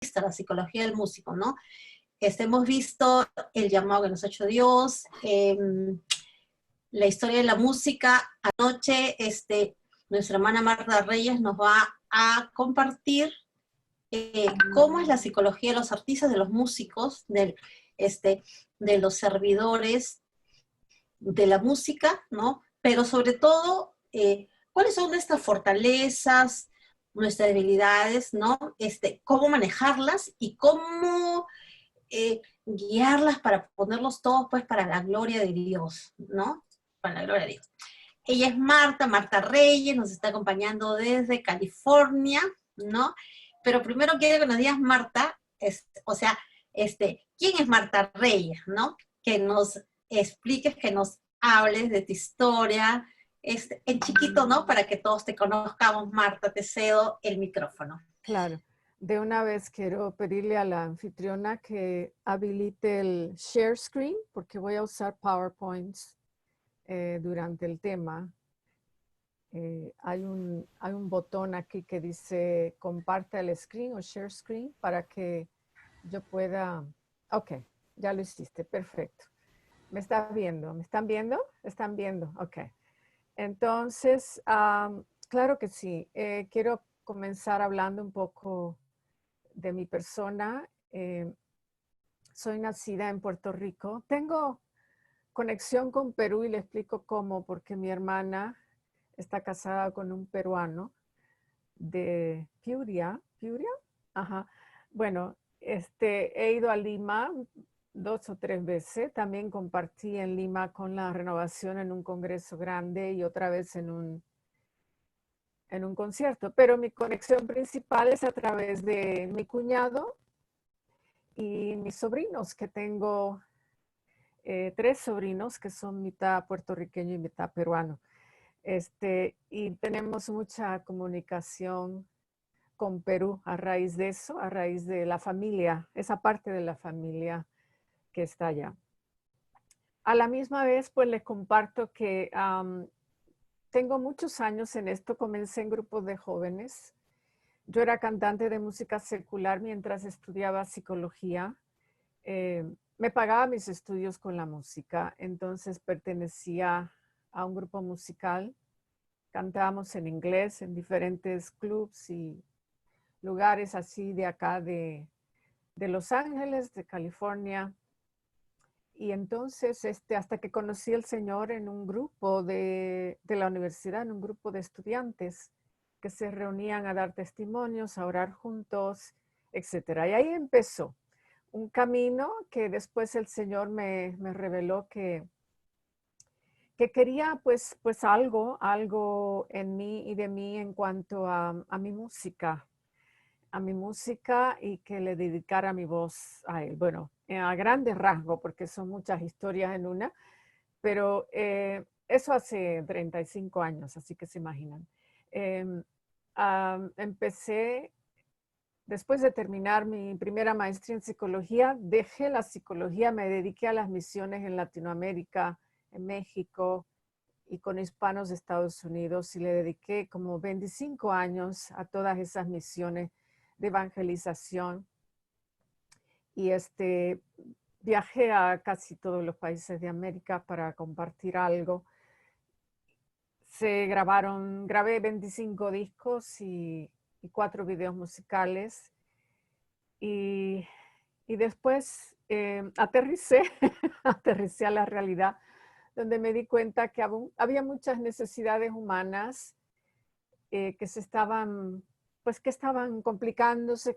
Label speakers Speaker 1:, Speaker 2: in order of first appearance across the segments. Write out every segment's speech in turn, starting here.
Speaker 1: la psicología del músico, ¿no? Hemos visto el llamado que nos ha hecho Dios, la historia de la música. Anoche, nuestra hermana Marta Reyes nos va a compartir cómo es la psicología de los artistas, de los músicos, de los servidores de la música, ¿no? Pero sobre todo, cuáles son nuestras fortalezas, nuestras debilidades, ¿no? Cómo manejarlas y cómo guiarlas para ponerlos todos, pues, para la gloria de Dios, ¿no? Para la gloria de Dios. Ella es Marta Reyes, nos está acompañando desde California, ¿no? Pero primero quiero que nos digas, Marta, ¿quién es Marta Reyes, no? Que nos expliques, que nos hables de tu historia, en chiquito, ¿no? Para que todos te conozcamos. Marta, te cedo el micrófono.
Speaker 2: Claro. De una vez quiero pedirle a la anfitriona que habilite el share screen porque voy a usar PowerPoints durante el tema. Hay un botón aquí que dice comparte el screen o share screen para que yo pueda... Ok, ya lo hiciste, perfecto. ¿Me estás viendo? ¿Me están viendo? ¿Están viendo? Ok. Entonces, claro que sí. Quiero comenzar hablando un poco de mi persona. Soy nacida en Puerto Rico. Tengo conexión con Perú y le explico cómo, porque mi hermana está casada con un peruano de Piura. ¿Piura? Ajá. Bueno, he ido a Lima 2 o 3 veces. También compartí en Lima con la Renovación en un congreso grande y otra vez en un concierto. Pero mi conexión principal es a través de mi cuñado y mis sobrinos, que tengo 3 sobrinos que son mitad puertorriqueño y mitad peruano. Y tenemos mucha comunicación con Perú a raíz de eso, a raíz de la familia, esa parte de la familia que está allá. A la misma vez, pues les comparto que tengo muchos años en esto, comencé en grupos de jóvenes. Yo era cantante de música secular mientras estudiaba psicología. Me pagaba mis estudios con la música, entonces pertenecía a un grupo musical. Cantábamos en inglés en diferentes clubs y lugares así de acá de Los Ángeles, de California. Y entonces, hasta que conocí al Señor en un grupo de la universidad, en un grupo de estudiantes que se reunían a dar testimonios, a orar juntos, etcétera. Y ahí empezó un camino que después el Señor me reveló que quería pues algo en mí y de mí en cuanto a mi música y que le dedicara mi voz a él. Bueno, a grandes rasgos, porque son muchas historias en una, pero eso hace 35 años, así que se imaginan. Empecé, después de terminar mi primera maestría en psicología, dejé la psicología, me dediqué a las misiones en Latinoamérica, en México y con hispanos de Estados Unidos, y le dediqué como 25 años a todas esas misiones de evangelización. Y viajé a casi todos los países de América para compartir algo. Grabé 25 discos y 4 videos musicales. Y después aterricé, aterricé a la realidad, donde me di cuenta que había muchas necesidades humanas que estaban complicándose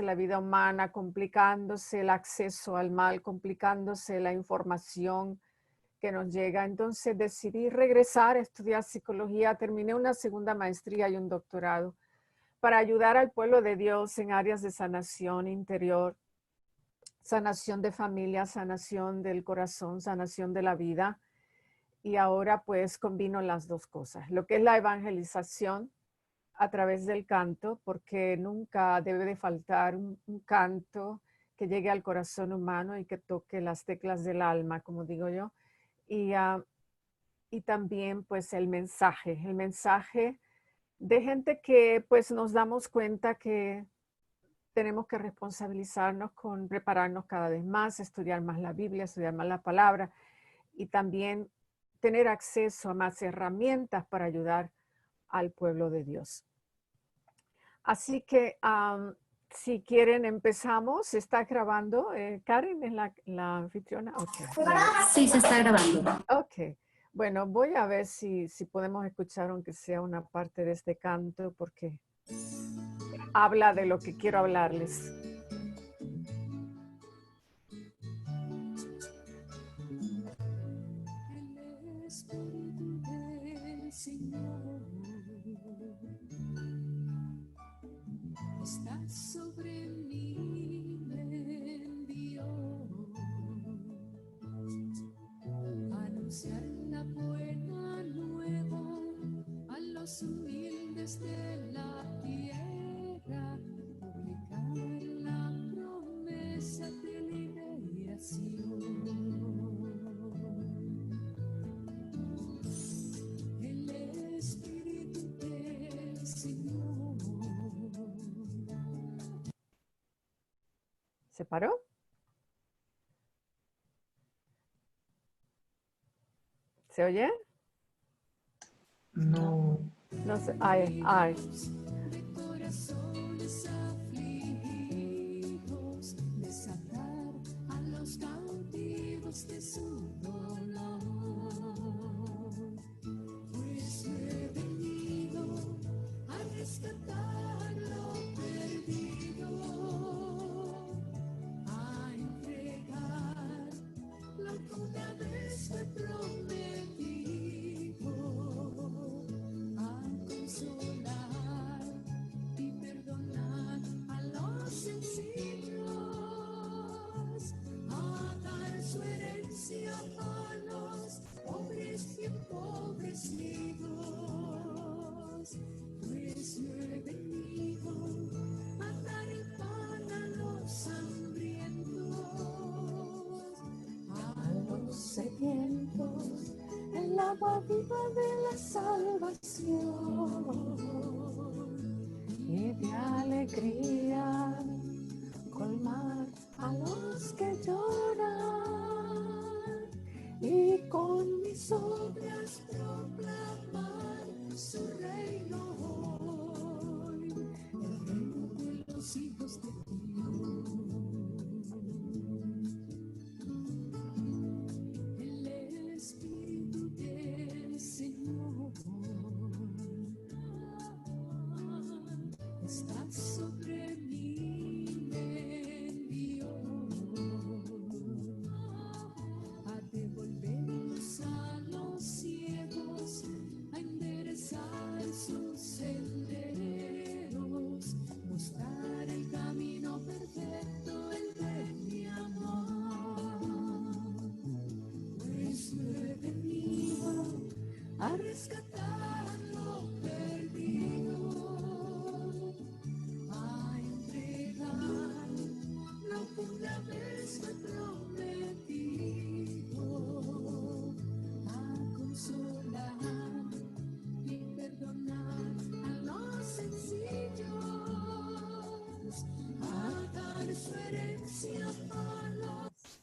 Speaker 2: la vida humana, complicándose el acceso al mal, complicándose la información que nos llega. Entonces decidí regresar a estudiar psicología, terminé una segunda maestría y un doctorado para ayudar al pueblo de Dios en áreas de sanación interior, sanación de familia, sanación del corazón, sanación de la vida. Y ahora pues combino las dos cosas, lo que es la evangelización a través del canto, porque nunca debe de faltar un canto que llegue al corazón humano y que toque las teclas del alma, como digo yo. Y también pues el mensaje de gente que pues nos damos cuenta que tenemos que responsabilizarnos con prepararnos cada vez más, estudiar más la Biblia, estudiar más la palabra y también tener acceso a más herramientas para ayudar al pueblo de Dios. Así que si quieren empezamos. ¿Se está grabando? Karen es la anfitriona. Okay.
Speaker 3: Sí, se está grabando.
Speaker 2: Ok. Bueno, voy a ver si podemos escuchar aunque sea una parte de este canto porque habla de lo que quiero hablarles.
Speaker 4: El Espíritu del Señor está sobre mí, me envió a anunciar la buena nueva a los humildes de la tierra, publicar la promesa de liberación. El Espíritu del Señor.
Speaker 2: ¿Se paró? ¿Se oye?
Speaker 3: No.
Speaker 2: No sé. Ay.
Speaker 4: De corazones afligidos, desatar a los cautivos de su dolor. Pues yo he venido a rescatar lo perdido, a entregar lo que una vez fue prometido, a consolar y perdonar a los sencillos, a dar su herencia a los pobres y empobrecidos. Pues yo he venido a dar el pan a los hambrientos, a los sedientos, el agua viva de la salvación, y de alegría colmar a los que lloran, y con mis obras proclamar su reino hoy, el reino de los hijos de Dios. El Espíritu del Señor está sobre mí, me envió a devolverlos a los ciegos, a enderezar sus senderos, mostrar el camino perfecto, el de mi amor. Pues yo he venido a rescatar lo perdido, a entregar lo que una vez fue prometido, a consolar y perdonar a los sencillos, a dar su herencia a los.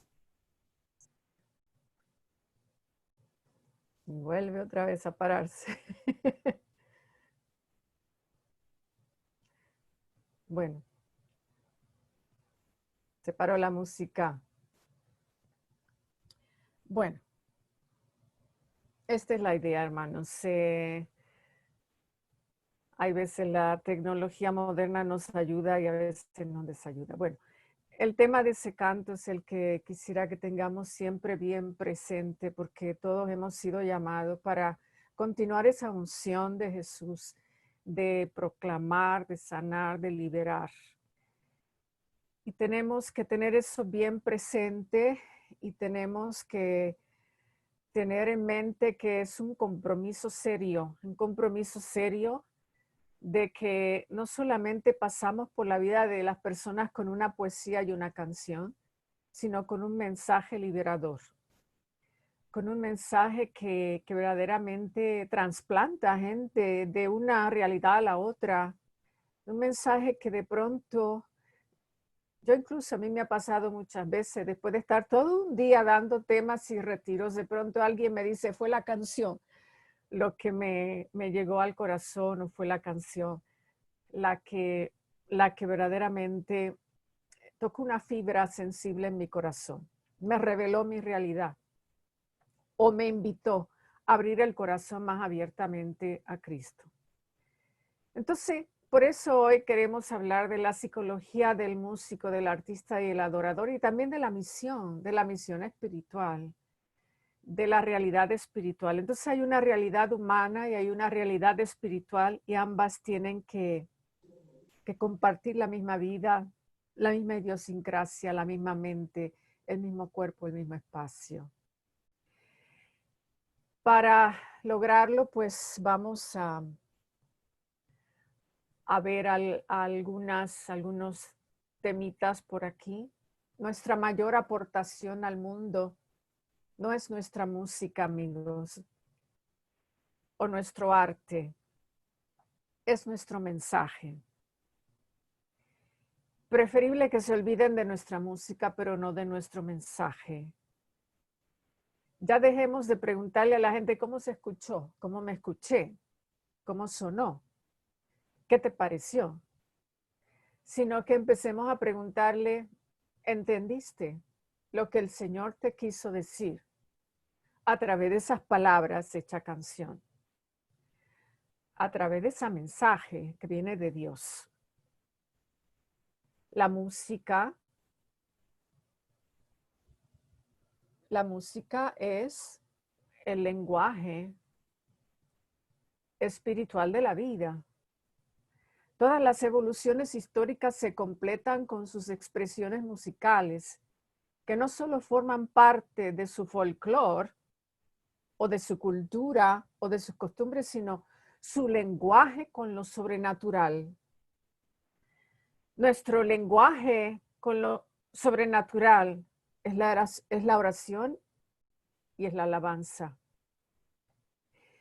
Speaker 2: Vuelve otra vez a pararse. Bueno. Se paró la música. Bueno. Esta es la idea, hermanos. Hay veces la tecnología moderna nos ayuda y a veces nos desayuda. Bueno, el tema de ese canto es el que quisiera que tengamos siempre bien presente porque todos hemos sido llamados para continuar esa unción de Jesús, de proclamar, de sanar, de liberar. Y tenemos que tener eso bien presente y tenemos que tener en mente que es un compromiso serio de que no solamente pasamos por la vida de las personas con una poesía y una canción, sino con un mensaje liberador, con un mensaje que verdaderamente trasplanta a gente de una realidad a la otra, un mensaje que de pronto Yo incluso a mí me ha pasado muchas veces, después de estar todo un día dando temas y retiros, de pronto alguien me dice, fue la canción lo que me llegó al corazón, o fue la canción la que, la que verdaderamente tocó una fibra sensible en mi corazón. Me reveló mi realidad o me invitó a abrir el corazón más abiertamente a Cristo. Entonces, por eso hoy queremos hablar de la psicología del músico, del artista y el adorador, y también de la misión espiritual, de la realidad espiritual. Entonces hay una realidad humana y hay una realidad espiritual, y ambas tienen que compartir la misma vida, la misma idiosincrasia, la misma mente, el mismo cuerpo, el mismo espacio. Para lograrlo, pues vamos a ver algunos temitas por aquí. Nuestra mayor aportación al mundo no es nuestra música, amigos, o nuestro arte, es nuestro mensaje. Preferible que se olviden de nuestra música, pero no de nuestro mensaje. Ya dejemos de preguntarle a la gente cómo se escuchó, cómo me escuché, cómo sonó, qué te pareció, sino que empecemos a preguntarle, ¿entendiste lo que el Señor te quiso decir a través de esas palabras hecha canción? A través de ese mensaje que viene de Dios. La música es el lenguaje espiritual de la vida. Todas las evoluciones históricas se completan con sus expresiones musicales, que no solo forman parte de su folclore o de su cultura o de sus costumbres, sino su lenguaje con lo sobrenatural. Nuestro lenguaje con lo sobrenatural es la oración y es la alabanza.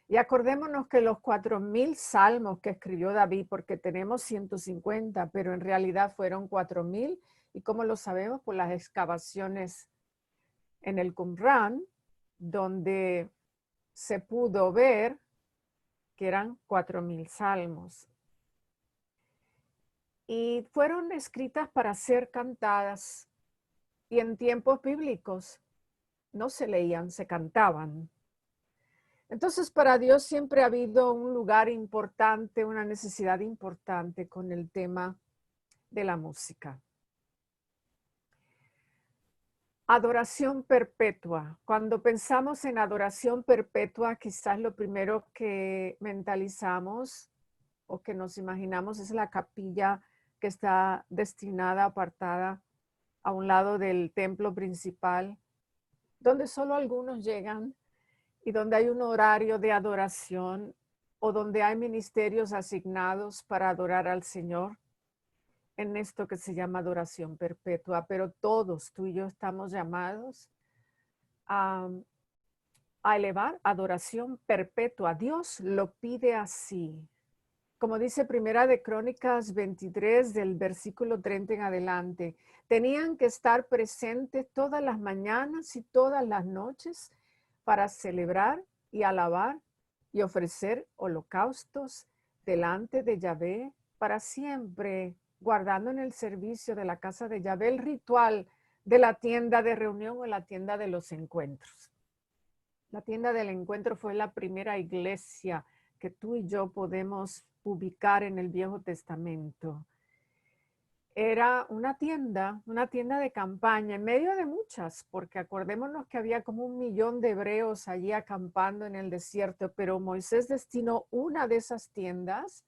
Speaker 2: Y acordémonos que los 4,000 salmos que escribió David, porque tenemos 150, pero en realidad fueron 4,000, y como lo sabemos por las excavaciones en el Qumran, donde se pudo ver que eran 4,000 salmos. Y fueron escritas para ser cantadas, y en tiempos bíblicos no se leían, se cantaban. Entonces, para Dios siempre ha habido un lugar importante, una necesidad importante con el tema de la música. Adoración perpetua. Cuando pensamos en adoración perpetua, quizás lo primero que mentalizamos o que nos imaginamos es la capilla que está destinada, apartada a un lado del templo principal, donde solo algunos llegan y donde hay un horario de adoración o donde hay ministerios asignados para adorar al Señor en esto que se llama adoración perpetua. Pero todos, tú y yo, estamos llamados a elevar adoración perpetua. Dios lo pide así. Como dice Primera de Crónicas 23, del versículo 30 en adelante, tenían que estar presentes todas las mañanas y todas las noches para celebrar y alabar y ofrecer holocaustos delante de Yahvé para siempre, guardando en el servicio de la casa de Yahvé el ritual de la tienda de reunión o la tienda de los encuentros. La tienda del encuentro fue la primera iglesia que tú y yo podemos ubicar en el Viejo Testamento. Era una tienda de campaña, en medio de muchas, porque acordémonos que había como 1,000,000 de hebreos allí acampando en el desierto, pero Moisés destinó una de esas tiendas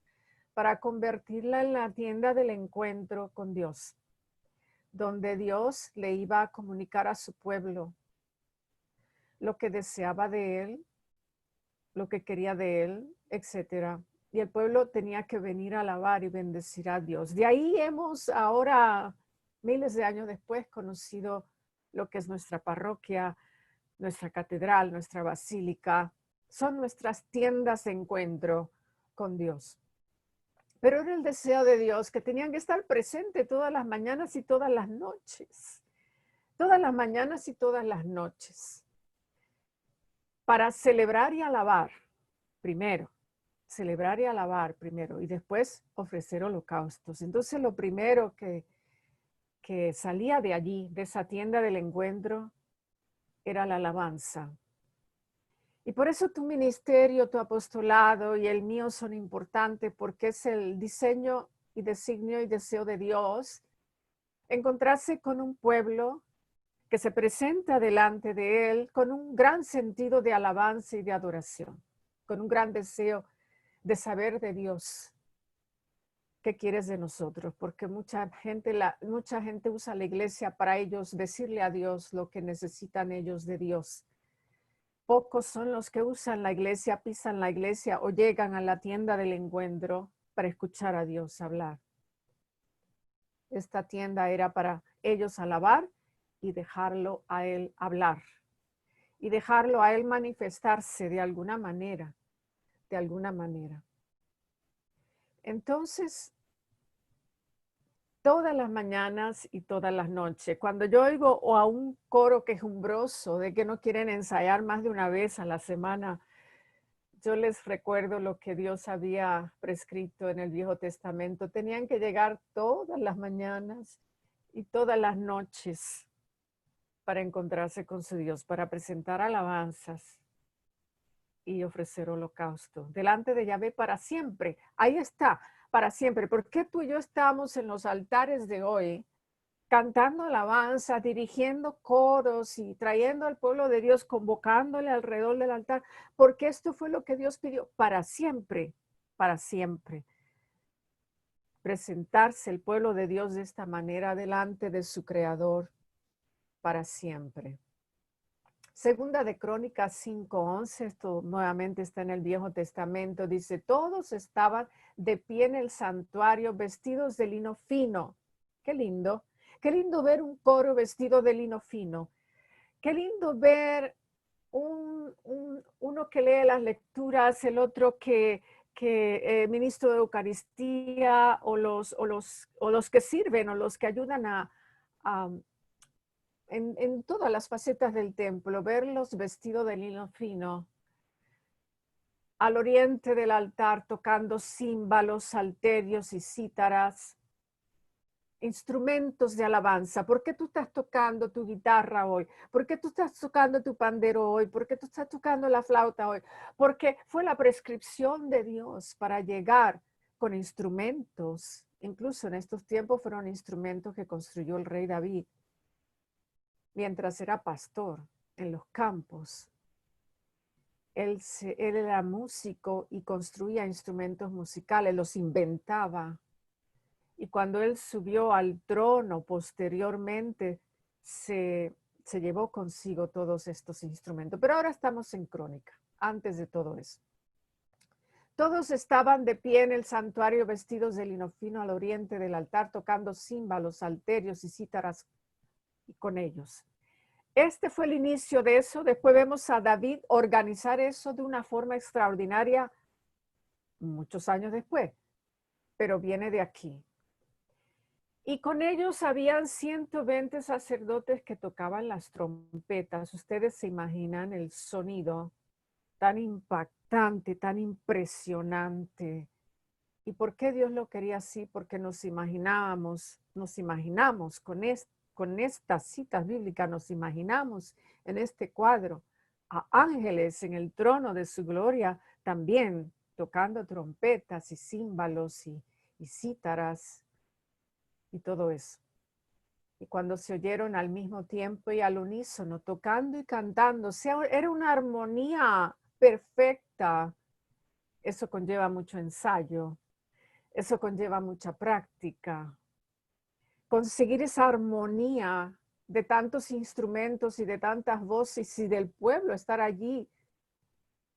Speaker 2: para convertirla en la tienda del encuentro con Dios, donde Dios le iba a comunicar a su pueblo lo que deseaba de él, lo que quería de él, etcétera. Y el pueblo tenía que venir a alabar y bendecir a Dios. De ahí hemos ahora, miles de años después, conocido lo que es nuestra parroquia, nuestra catedral, nuestra basílica. Son nuestras tiendas de encuentro con Dios. Pero era el deseo de Dios que tenían que estar presentes todas las mañanas y todas las noches. Todas las mañanas y todas las noches. Para celebrar y alabar primero. Celebrar y alabar primero. Y después ofrecer holocaustos. Entonces lo primero que salía de allí, de esa tienda del encuentro, era la alabanza. Y por eso tu ministerio, tu apostolado y el mío son importantes, porque es el diseño y designio y deseo de Dios encontrarse con un pueblo que se presenta delante de Él con un gran sentido de alabanza y de adoración, con un gran deseo de saber de Dios. ¿Qué quieres de nosotros? Porque mucha gente usa la iglesia para ellos decirle a Dios lo que necesitan ellos de Dios. Pocos son los que usan la iglesia, pisan la iglesia o llegan a la tienda del encuentro para escuchar a Dios hablar. Esta tienda era para ellos alabar y dejarlo a Él hablar. Y dejarlo a Él manifestarse de alguna manera. De alguna manera. Entonces, todas las mañanas y todas las noches, cuando yo oigo a un coro quejumbroso de que no quieren ensayar más de una vez a la semana, yo les recuerdo lo que Dios había prescrito en el Viejo Testamento. Tenían que llegar todas las mañanas y todas las noches para encontrarse con su Dios, para presentar alabanzas y ofrecer holocausto delante de Yahvé para siempre. Ahí está, para siempre. ¿Por qué tú y yo estamos en los altares de hoy cantando alabanza, dirigiendo coros y trayendo al pueblo de Dios, convocándole alrededor del altar? Porque esto fue lo que Dios pidió para siempre, para siempre. Presentarse el pueblo de Dios de esta manera delante de su Creador para siempre. Segunda de Crónicas 5:11, esto nuevamente está en el Viejo Testamento, dice, todos estaban de pie en el santuario vestidos de lino fino. Qué lindo ver un coro vestido de lino fino. Qué lindo ver uno que lee las lecturas, el otro que ministro de Eucaristía o los que sirven o los que ayudan en todas las facetas del templo, verlos vestidos de lino fino, al oriente del altar tocando címbalos, salterios y cítaras, instrumentos de alabanza. ¿Por qué tú estás tocando tu guitarra hoy? ¿Por qué tú estás tocando tu pandero hoy? ¿Por qué tú estás tocando la flauta hoy? Porque fue la prescripción de Dios para llegar con instrumentos. Incluso en estos tiempos fueron instrumentos que construyó el rey David mientras era pastor en los campos. Él era músico y construía instrumentos musicales, los inventaba. Y cuando él subió al trono posteriormente, se llevó consigo todos estos instrumentos. Pero ahora estamos en Crónica, antes de todo eso. Todos estaban de pie en el santuario vestidos de lino fino al oriente del altar, tocando címbalos, salterios y cítaras con ellos. Este fue el inicio de eso. Después vemos a David organizar eso de una forma extraordinaria muchos años después, pero viene de aquí. Y con ellos habían 120 sacerdotes que tocaban las trompetas. Ustedes se imaginan el sonido tan impactante, tan impresionante. ¿Y por qué Dios lo quería así? Porque nos imaginamos con estas citas bíblicas, nos imaginamos en este cuadro a ángeles en el trono de su gloria también tocando trompetas y címbalos y cítaras y todo eso. Y cuando se oyeron al mismo tiempo y al unísono, tocando y cantando, era una armonía perfecta. Eso conlleva mucho ensayo, eso conlleva mucha práctica. Conseguir esa armonía de tantos instrumentos y de tantas voces y del pueblo, estar allí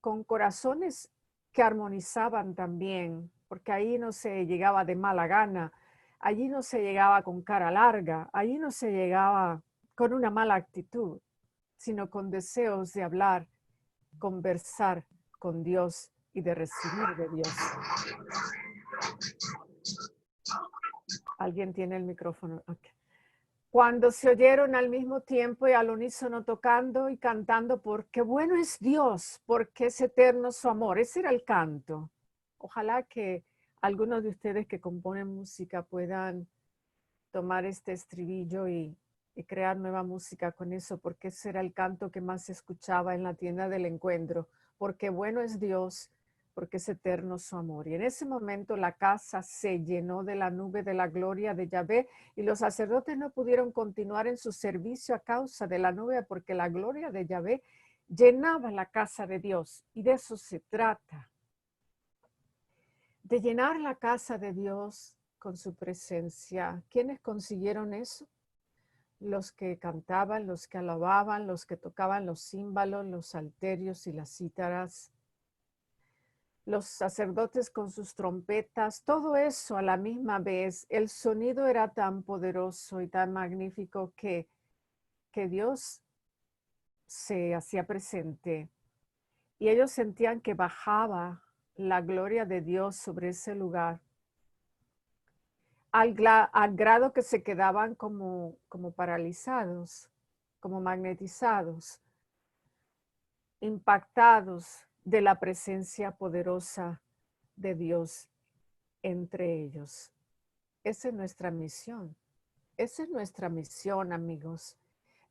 Speaker 2: con corazones que armonizaban también, porque ahí no se llegaba de mala gana, allí no se llegaba con cara larga, allí no se llegaba con una mala actitud, sino con deseos de hablar, conversar con Dios y de recibir de Dios. Alguien tiene el micrófono. Okay. Cuando se oyeron al mismo tiempo y al unísono tocando y cantando, porque bueno es Dios, porque es eterno su amor. Ese era el canto. Ojalá que algunos de ustedes que componen música puedan tomar este estribillo y crear nueva música con eso, porque ese era el canto que más se escuchaba en la tienda del encuentro. Porque bueno es Dios, porque es eterno su amor. Y en ese momento la casa se llenó de la nube de la gloria de Yahvé y los sacerdotes no pudieron continuar en su servicio a causa de la nube porque la gloria de Yahvé llenaba la casa de Dios. Y de eso se trata, de llenar la casa de Dios con su presencia. ¿Quiénes consiguieron eso? Los que cantaban, los que alababan, los que tocaban los címbalos, los salterios y las cítaras, los sacerdotes con sus trompetas, todo eso a la misma vez. El sonido era tan poderoso y tan magnífico que Dios se hacía presente y ellos sentían que bajaba la gloria de Dios sobre ese lugar, al grado que se quedaban como paralizados, como magnetizados, impactados de la presencia poderosa de Dios entre ellos. Esa es nuestra misión. Esa es nuestra misión, amigos.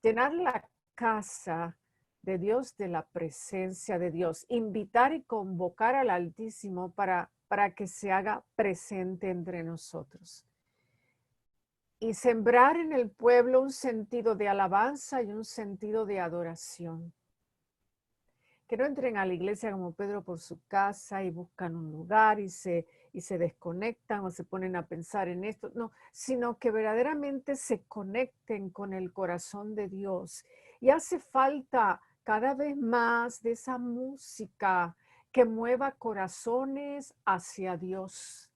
Speaker 2: Llenar la casa de Dios de la presencia de Dios. Invitar y convocar al Altísimo para que se haga presente entre nosotros. Y sembrar en el pueblo un sentido de alabanza y un sentido de adoración. Que no entren a la iglesia como Pedro por su casa y buscan un lugar y se desconectan o se ponen a pensar en esto. No, sino que verdaderamente se conecten con el corazón de Dios. Y hace falta cada vez más de esa música que mueva corazones hacia Dios,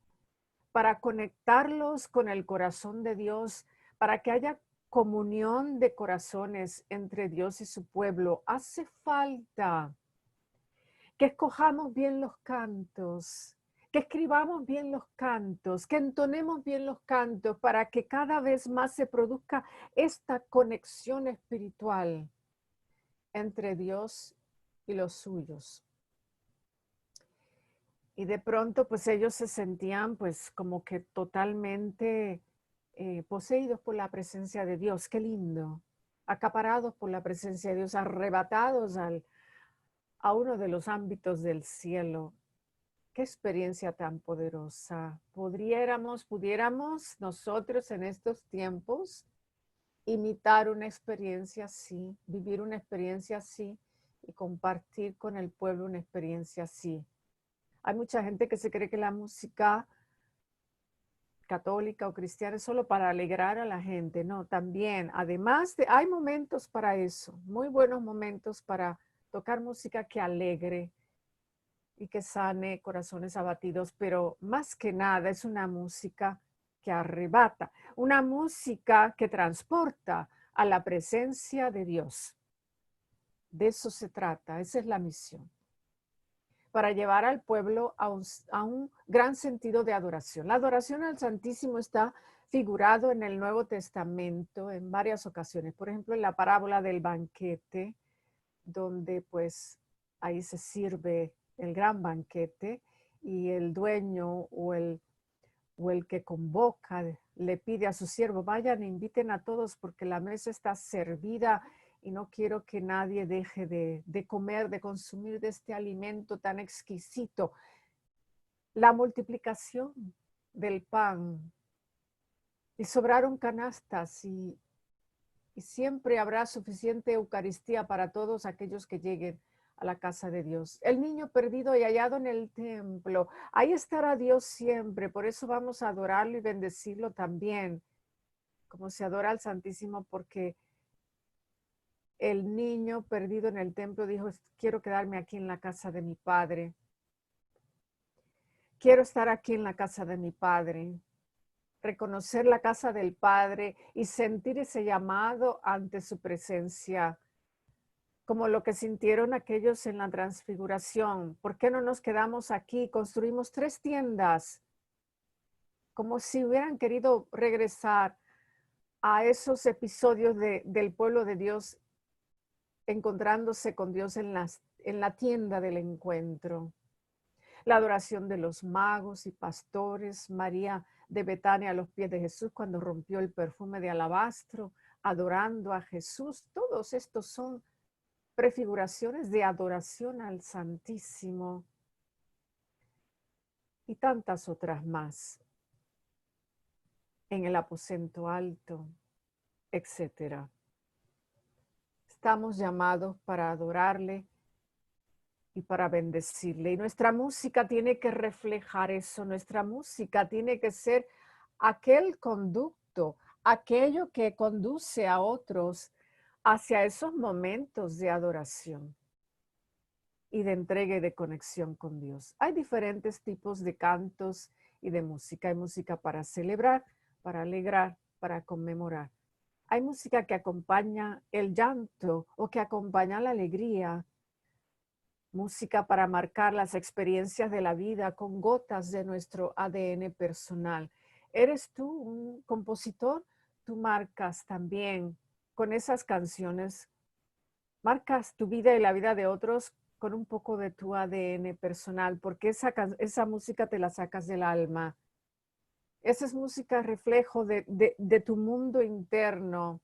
Speaker 2: para conectarlos con el corazón de Dios, para que haya comunión de corazones entre Dios y su pueblo. Hace falta que escojamos bien los cantos, que escribamos bien los cantos, que entonemos bien los cantos para que cada vez más se produzca esta conexión espiritual entre Dios y los suyos. Y de pronto pues ellos se sentían pues como que totalmente poseídos por la presencia de Dios. Qué lindo. Acaparados por la presencia de Dios, arrebatados a uno de los ámbitos del cielo. Qué experiencia tan poderosa. Pudiéramos nosotros en estos tiempos imitar una experiencia así, vivir una experiencia así y compartir con el pueblo una experiencia así. Hay mucha gente que se cree que la música católica o cristiana es solo para alegrar a la gente. No, también, además hay momentos para eso, muy buenos momentos para tocar música que alegre y que sane corazones abatidos, pero más que nada es una música que arrebata, una música que transporta a la presencia de Dios. De eso se trata, esa es la misión, para llevar al pueblo a un gran sentido de adoración. La adoración al Santísimo está figurado en el Nuevo Testamento en varias ocasiones, por ejemplo, en la parábola del banquete, donde pues ahí se sirve el gran banquete y el dueño o el que convoca le pide a su siervo, vayan e inviten a todos porque la mesa está servida y no quiero que nadie deje de comer, de consumir de este alimento tan exquisito. La multiplicación del pan y sobraron canastas y siempre habrá suficiente Eucaristía para todos aquellos que lleguen a la casa de Dios. El niño perdido y hallado en el templo, ahí estará Dios siempre, por eso vamos a adorarlo y bendecirlo también, como se adora al Santísimo, porque el niño perdido en el templo dijo, quiero quedarme aquí en la casa de mi padre. Quiero estar aquí en la casa de mi padre. Reconocer la casa del Padre y sentir ese llamado ante su presencia, como lo que sintieron aquellos en la transfiguración. ¿Por qué no nos quedamos aquí? Construimos 3 tiendas como si hubieran querido regresar a esos episodios del pueblo de Dios encontrándose con Dios en la tienda del encuentro. La adoración de los magos y pastores, María de Betania a los pies de Jesús cuando rompió el perfume de alabastro, adorando a Jesús. Todos estos son prefiguraciones de adoración al Santísimo y tantas otras más en el aposento alto, etcétera. Estamos llamados para adorarle y para bendecirle. Y nuestra música tiene que reflejar eso. Nuestra música tiene que ser aquel conducto, aquello que conduce a otros hacia esos momentos de adoración y de entrega y de conexión con Dios. Hay diferentes tipos de cantos y de música. Hay música para celebrar, para alegrar, para conmemorar. Hay música que acompaña el llanto o que acompaña la alegría. Música para marcar las experiencias de la vida con gotas de nuestro ADN personal. ¿Eres tú un compositor? Tú marcas también con esas canciones, marcas tu vida y la vida de otros con un poco de tu ADN personal, porque esa música te la sacas del alma. Esa es música reflejo de tu mundo interno.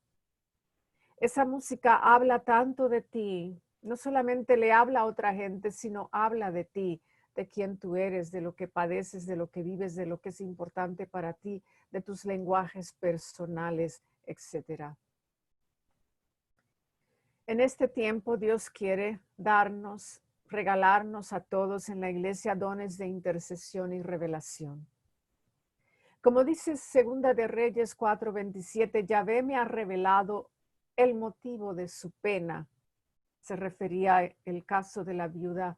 Speaker 2: Esa música habla tanto de ti, no solamente le habla a otra gente, sino habla de ti, de quién tú eres, de lo que padeces, de lo que vives, de lo que es importante para ti, de tus lenguajes personales, etc. En este tiempo Dios quiere darnos, regalarnos a todos en la iglesia dones de intercesión y revelación. Como dice Segunda de Reyes 4:27, Yahvé me ha revelado el motivo de su pena. Se refería al caso de la viuda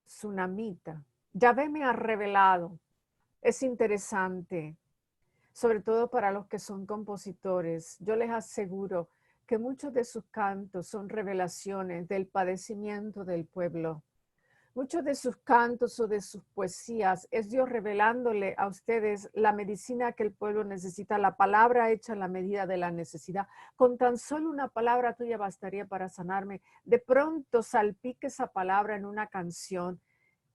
Speaker 2: sunamita. Yahvé me ha revelado. Es interesante, sobre todo para los que son compositores. Yo les aseguro que muchos de sus cantos son revelaciones del padecimiento del pueblo. Muchos de sus cantos o de sus poesías es Dios revelándole a ustedes la medicina que el pueblo necesita, la palabra hecha a la medida de la necesidad. Con tan solo una palabra tuya bastaría para sanarme. De pronto salpique esa palabra en una canción,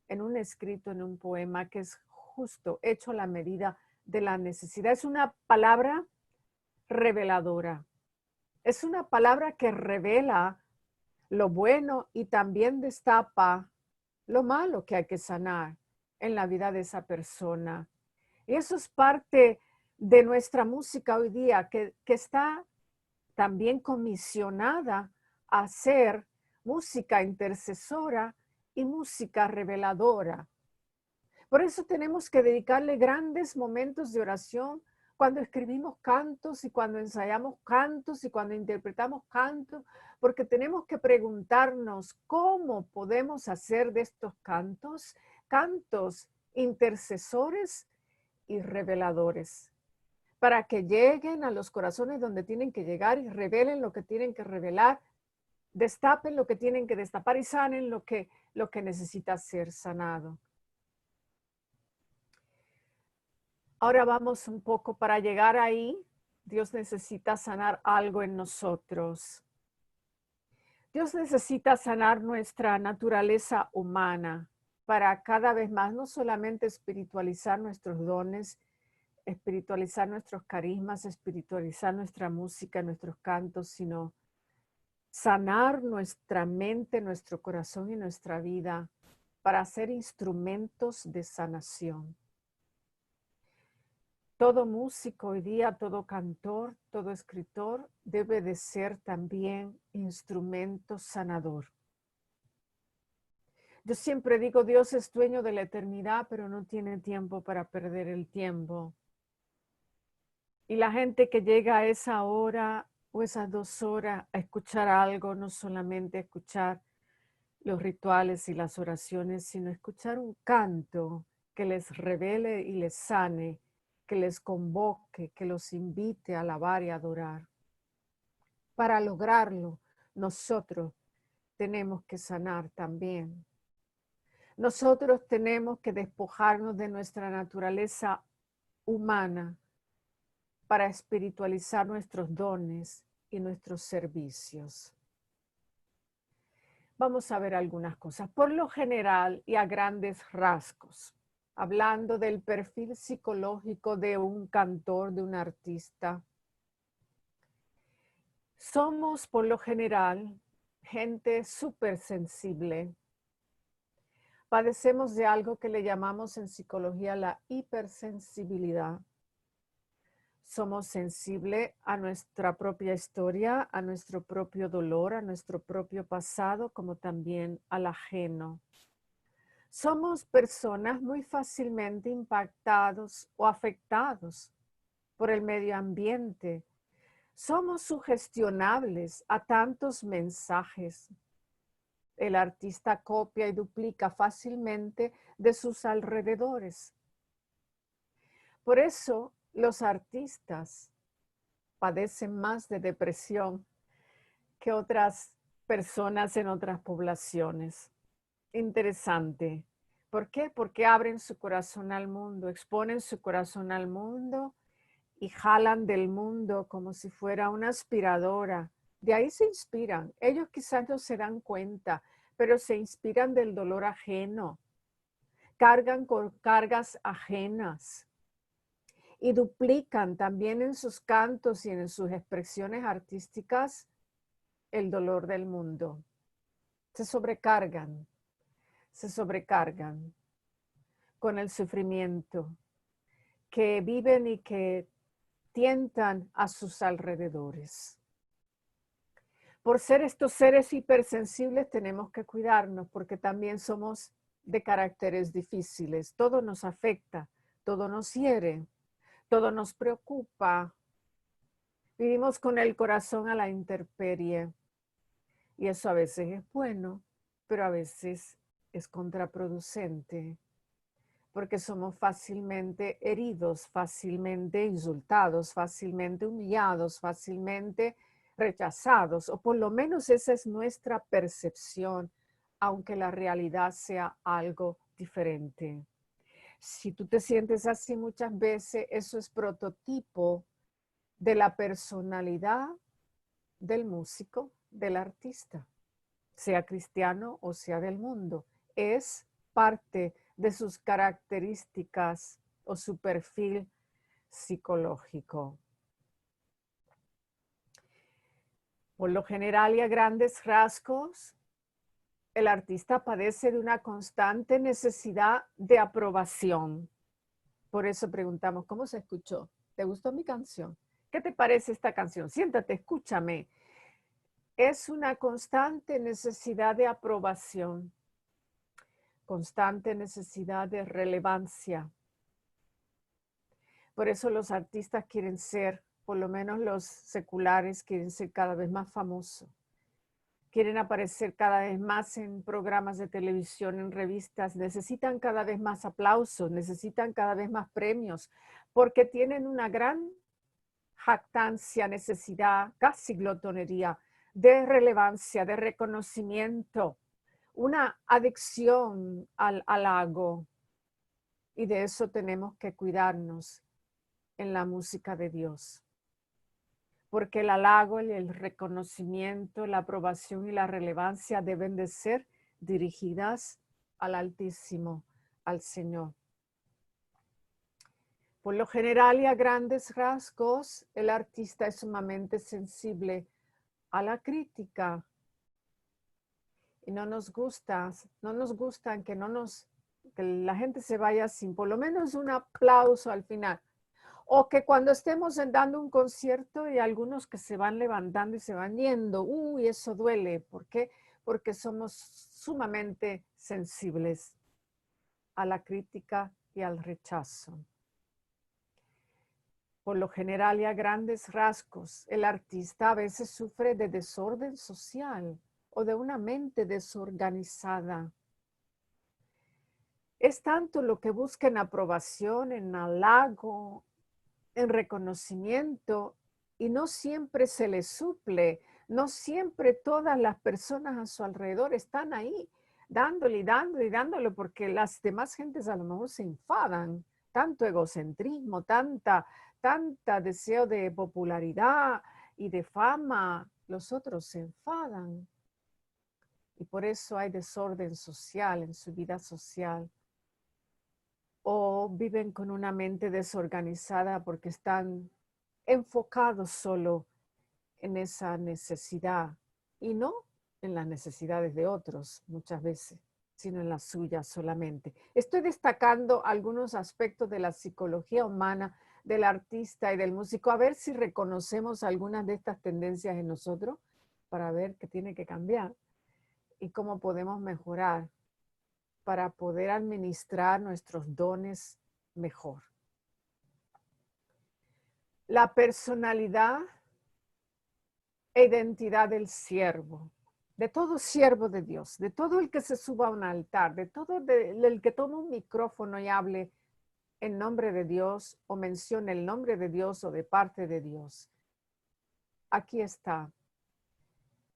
Speaker 2: en un escrito, en un poema que es justo, hecho a la medida de la necesidad. Es una palabra reveladora. Es una palabra que revela lo bueno y también destapa lo malo que hay que sanar en la vida de esa persona. Y eso es parte de nuestra música hoy día, que está también comisionada a ser música intercesora y música reveladora. Por eso tenemos que dedicarle grandes momentos de oración cuando escribimos cantos y cuando ensayamos cantos y cuando interpretamos cantos, porque tenemos que preguntarnos cómo podemos hacer de estos cantos, cantos intercesores y reveladores, para que lleguen a los corazones donde tienen que llegar y revelen lo que tienen que revelar, destapen lo que tienen que destapar y sanen lo que necesita ser sanado. Ahora vamos un poco para llegar ahí. Dios necesita sanar algo en nosotros. Dios necesita sanar nuestra naturaleza humana para cada vez más no solamente espiritualizar nuestros dones, espiritualizar nuestros carismas, espiritualizar nuestra música, nuestros cantos, sino sanar nuestra mente, nuestro corazón y nuestra vida para ser instrumentos de sanación. Todo músico hoy día, todo cantor, todo escritor debe de ser también instrumento sanador. Yo siempre digo, Dios es dueño de la eternidad, pero no tiene tiempo para perder el tiempo. Y la gente que llega a esa hora o esas 2 horas a escuchar algo, no solamente a escuchar los rituales y las oraciones, sino escuchar un canto que les revele y les sane, que les convoque, que los invite a alabar y adorar. Para lograrlo, nosotros tenemos que sanar también. Nosotros tenemos que despojarnos de nuestra naturaleza humana para espiritualizar nuestros dones y nuestros servicios. Vamos a ver algunas cosas. Por lo general y a grandes rasgos, hablando del perfil psicológico de un cantor, de un artista, somos por lo general gente súper sensible. Padecemos de algo que le llamamos en psicología la hipersensibilidad. Somos sensibles a nuestra propia historia, a nuestro propio dolor, a nuestro propio pasado, como también al ajeno. Somos personas muy fácilmente impactados o afectados por el medio ambiente. Somos sugestionables a tantos mensajes. El artista copia y duplica fácilmente de sus alrededores. Por eso los artistas padecen más de depresión que otras personas en otras poblaciones. Interesante. ¿Por qué? Porque abren su corazón al mundo, exponen su corazón al mundo y jalan del mundo como si fuera una aspiradora. De ahí se inspiran. Ellos quizás no se dan cuenta, pero se inspiran del dolor ajeno. Cargan con cargas ajenas y duplican también en sus cantos y en sus expresiones artísticas el dolor del mundo. Se sobrecargan con el sufrimiento que viven y que tientan a sus alrededores. Por ser estos seres hipersensibles tenemos que cuidarnos porque también somos de caracteres difíciles. Todo nos afecta, todo nos hiere, todo nos preocupa. Vivimos con el corazón a la intemperie y eso a veces es bueno, pero a veces es contraproducente porque somos fácilmente heridos, fácilmente insultados, fácilmente humillados, fácilmente rechazados, o por lo menos esa es nuestra percepción, aunque la realidad sea algo diferente. Si tú te sientes así muchas veces, eso es prototipo de la personalidad del músico, del artista, sea cristiano o sea del mundo. Es parte de sus características o su perfil psicológico. Por lo general y a grandes rasgos, el artista padece de una constante necesidad de aprobación. Por eso preguntamos, ¿cómo se escuchó? ¿Te gustó mi canción? ¿Qué te parece esta canción? Siéntate, escúchame. Es una constante necesidad de aprobación, constante necesidad de relevancia. Por eso los artistas quieren ser, por lo menos los seculares, quieren ser cada vez más famosos. Quieren aparecer cada vez más en programas de televisión, en revistas. Necesitan cada vez más aplausos, necesitan cada vez más premios, porque tienen una gran jactancia, necesidad, casi glotonería, de relevancia, de reconocimiento, una adicción al halago. Y de eso tenemos que cuidarnos en la música de Dios. Porque el halago, el reconocimiento, la aprobación y la relevancia deben de ser dirigidas al Altísimo, al Señor. Por lo general y a grandes rasgos, el artista es sumamente sensible a la crítica. Y no nos gustan que la gente se vaya sin por lo menos un aplauso al final. O que cuando estemos dando un concierto y algunos que se van levantando y se van yendo, uy, eso duele. ¿Por qué? Porque somos sumamente sensibles a la crítica y al rechazo. Por lo general y a grandes rasgos, el artista a veces sufre de desorden social o de una mente desorganizada. Es tanto lo que busca en aprobación, en halago, en reconocimiento, y no siempre se le suple, no siempre todas las personas a su alrededor están ahí dándole y dándole y dándole, porque las demás gentes a lo mejor se enfadan. Tanto egocentrismo, tanta deseo de popularidad y de fama, los otros se enfadan. Y por eso hay desorden social en su vida social. O viven con una mente desorganizada porque están enfocados solo en esa necesidad y no en las necesidades de otros muchas veces, sino en las suyas solamente. Estoy destacando algunos aspectos de la psicología humana del artista y del músico, a ver si reconocemos algunas de estas tendencias en nosotros para ver qué tiene que cambiar y cómo podemos mejorar para poder administrar nuestros dones mejor. La personalidad e identidad del siervo, de todo siervo de Dios, de todo el que se suba a un altar, de todo el que toma un micrófono y hable en nombre de Dios o mencione el nombre de Dios o de parte de Dios. Aquí está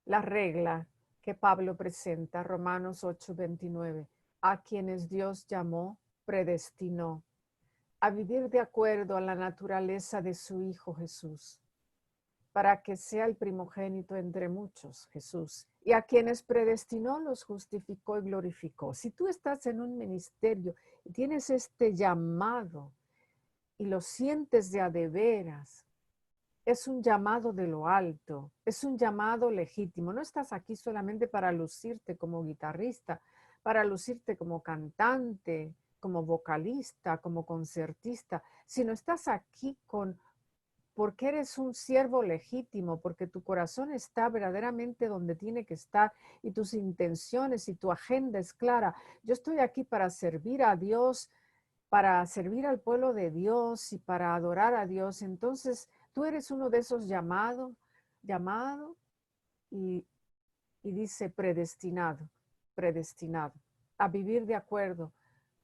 Speaker 2: la regla que Pablo presenta, Romanos 8:29, a quienes Dios llamó, predestinó a vivir de acuerdo a la naturaleza de su Hijo Jesús, para que sea el primogénito entre muchos, Jesús. Y a quienes predestinó los justificó y glorificó. Si tú estás en un ministerio y tienes este llamado y lo sientes de a de veras, es un llamado de lo alto, es un llamado legítimo. No estás aquí solamente para lucirte como guitarrista, para lucirte como cantante, como vocalista, como concertista, sino estás aquí porque eres un siervo legítimo, porque tu corazón está verdaderamente donde tiene que estar y tus intenciones y tu agenda es clara. Yo estoy aquí para servir a Dios, para servir al pueblo de Dios y para adorar a Dios. Entonces, tú eres uno de esos llamado y dice predestinado a vivir de acuerdo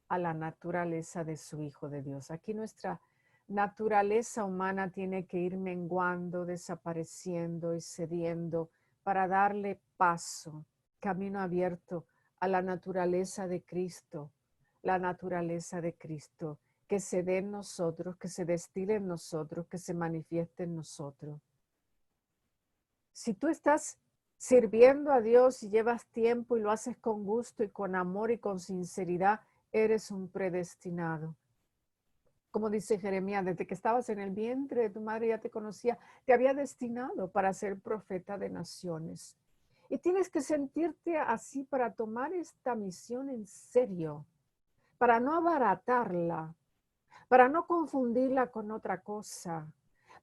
Speaker 2: a la naturaleza de su Hijo de Dios. Aquí nuestra naturaleza humana tiene que ir menguando, desapareciendo y cediendo para darle paso, camino abierto a la naturaleza de Cristo, que se dé en nosotros, que se destile en nosotros, que se manifieste en nosotros. Si tú estás sirviendo a Dios y llevas tiempo y lo haces con gusto y con amor y con sinceridad, eres un predestinado. Como dice Jeremías, desde que estabas en el vientre de tu madre ya te conocía, te había destinado para ser profeta de naciones. Y tienes que sentirte así para tomar esta misión en serio, para no abaratarla, para no confundirla con otra cosa,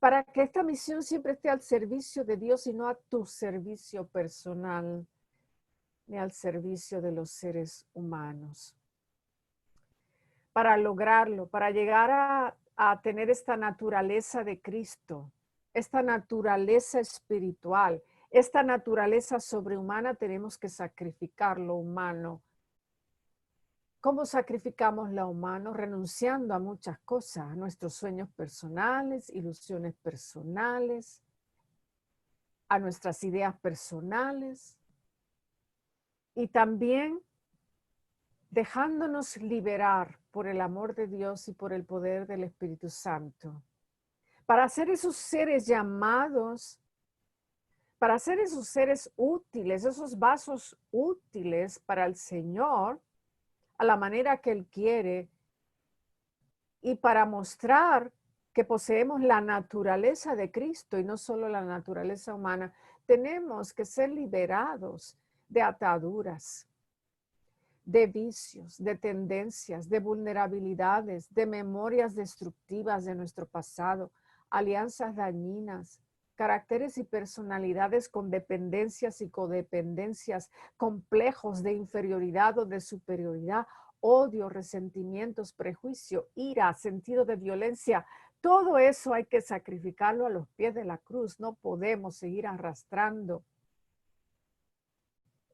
Speaker 2: para que esta misión siempre esté al servicio de Dios y no a tu servicio personal, ni al servicio de los seres humanos. Para lograrlo, para llegar a tener esta naturaleza de Cristo, esta naturaleza espiritual, esta naturaleza sobrehumana, tenemos que sacrificar lo humano. ¿Cómo sacrificamos lo humano? Renunciando a muchas cosas, a nuestros sueños personales, ilusiones personales, a nuestras ideas personales y también dejándonos liberar por el amor de Dios y por el poder del Espíritu Santo. Para ser esos seres llamados, para ser esos seres útiles, esos vasos útiles para el Señor, a la manera que Él quiere, y para mostrar que poseemos la naturaleza de Cristo y no solo la naturaleza humana, tenemos que ser liberados de ataduras, de vicios, de tendencias, de vulnerabilidades, de memorias destructivas de nuestro pasado, alianzas dañinas, caracteres y personalidades con dependencias y codependencias, complejos de inferioridad o de superioridad, odio, resentimientos, prejuicio, ira, sentido de violencia. Todo eso hay que sacrificarlo a los pies de la cruz. No podemos seguir arrastrando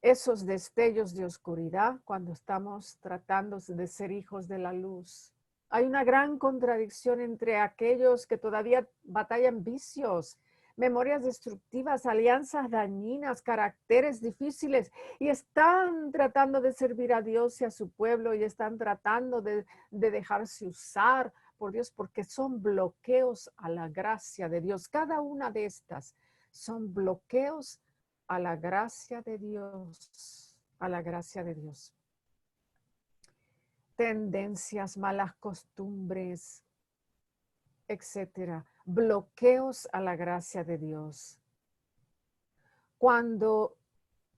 Speaker 2: esos destellos de oscuridad cuando estamos tratando de ser hijos de la luz. Hay una gran contradicción entre aquellos que todavía batallan vicios, memorias destructivas, alianzas dañinas, caracteres difíciles, y están tratando de servir a Dios y a su pueblo, y están tratando de dejarse usar por Dios, porque son bloqueos a la gracia de Dios. Cada una de estas son bloqueos a la gracia de Dios, a la gracia de Dios. Tendencias, malas costumbres, etcétera, bloqueos a la gracia de Dios. Cuando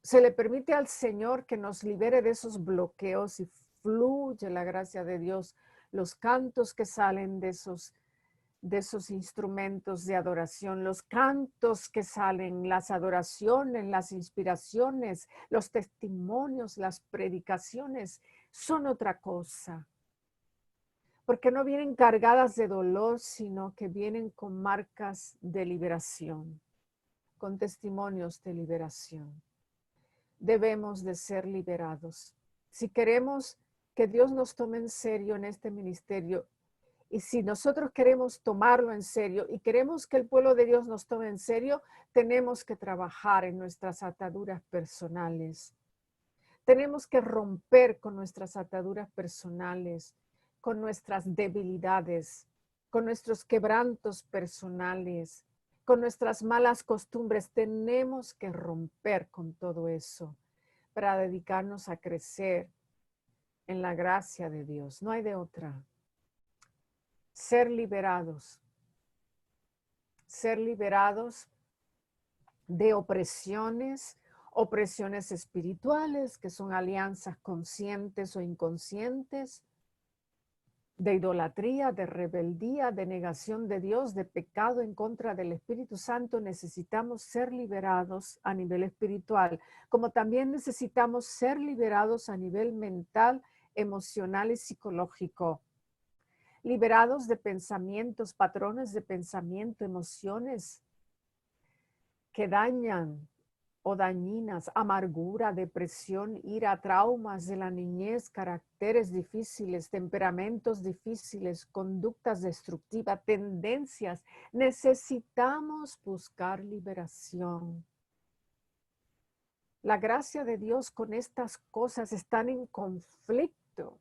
Speaker 2: se le permite al Señor que nos libere de esos bloqueos y fluye la gracia de Dios, los cantos que salen de esos instrumentos de adoración, los cantos que salen, las adoraciones, las inspiraciones, los testimonios, las predicaciones, son otra cosa. Porque no vienen cargadas de dolor, sino que vienen con marcas de liberación, con testimonios de liberación. Debemos de ser liberados. Si queremos que Dios nos tome en serio en este ministerio, y si nosotros queremos tomarlo en serio y queremos que el pueblo de Dios nos tome en serio, tenemos que trabajar en nuestras ataduras personales. Tenemos que romper con nuestras ataduras personales, con nuestras debilidades, con nuestros quebrantos personales, con nuestras malas costumbres. Tenemos que romper con todo eso para dedicarnos a crecer en la gracia de Dios. No hay de otra. Ser liberados de opresiones espirituales, que son alianzas conscientes o inconscientes, de idolatría, de rebeldía, de negación de Dios, de pecado en contra del Espíritu Santo. Necesitamos ser liberados a nivel espiritual, como también necesitamos ser liberados a nivel mental, emocional y psicológico. Liberados de pensamientos, patrones de pensamiento, emociones que dañan o dañinas, amargura, depresión, ira, traumas de la niñez, caracteres difíciles, temperamentos difíciles, conductas destructivas, tendencias. Necesitamos buscar liberación. La gracia de Dios con estas cosas están en conflicto.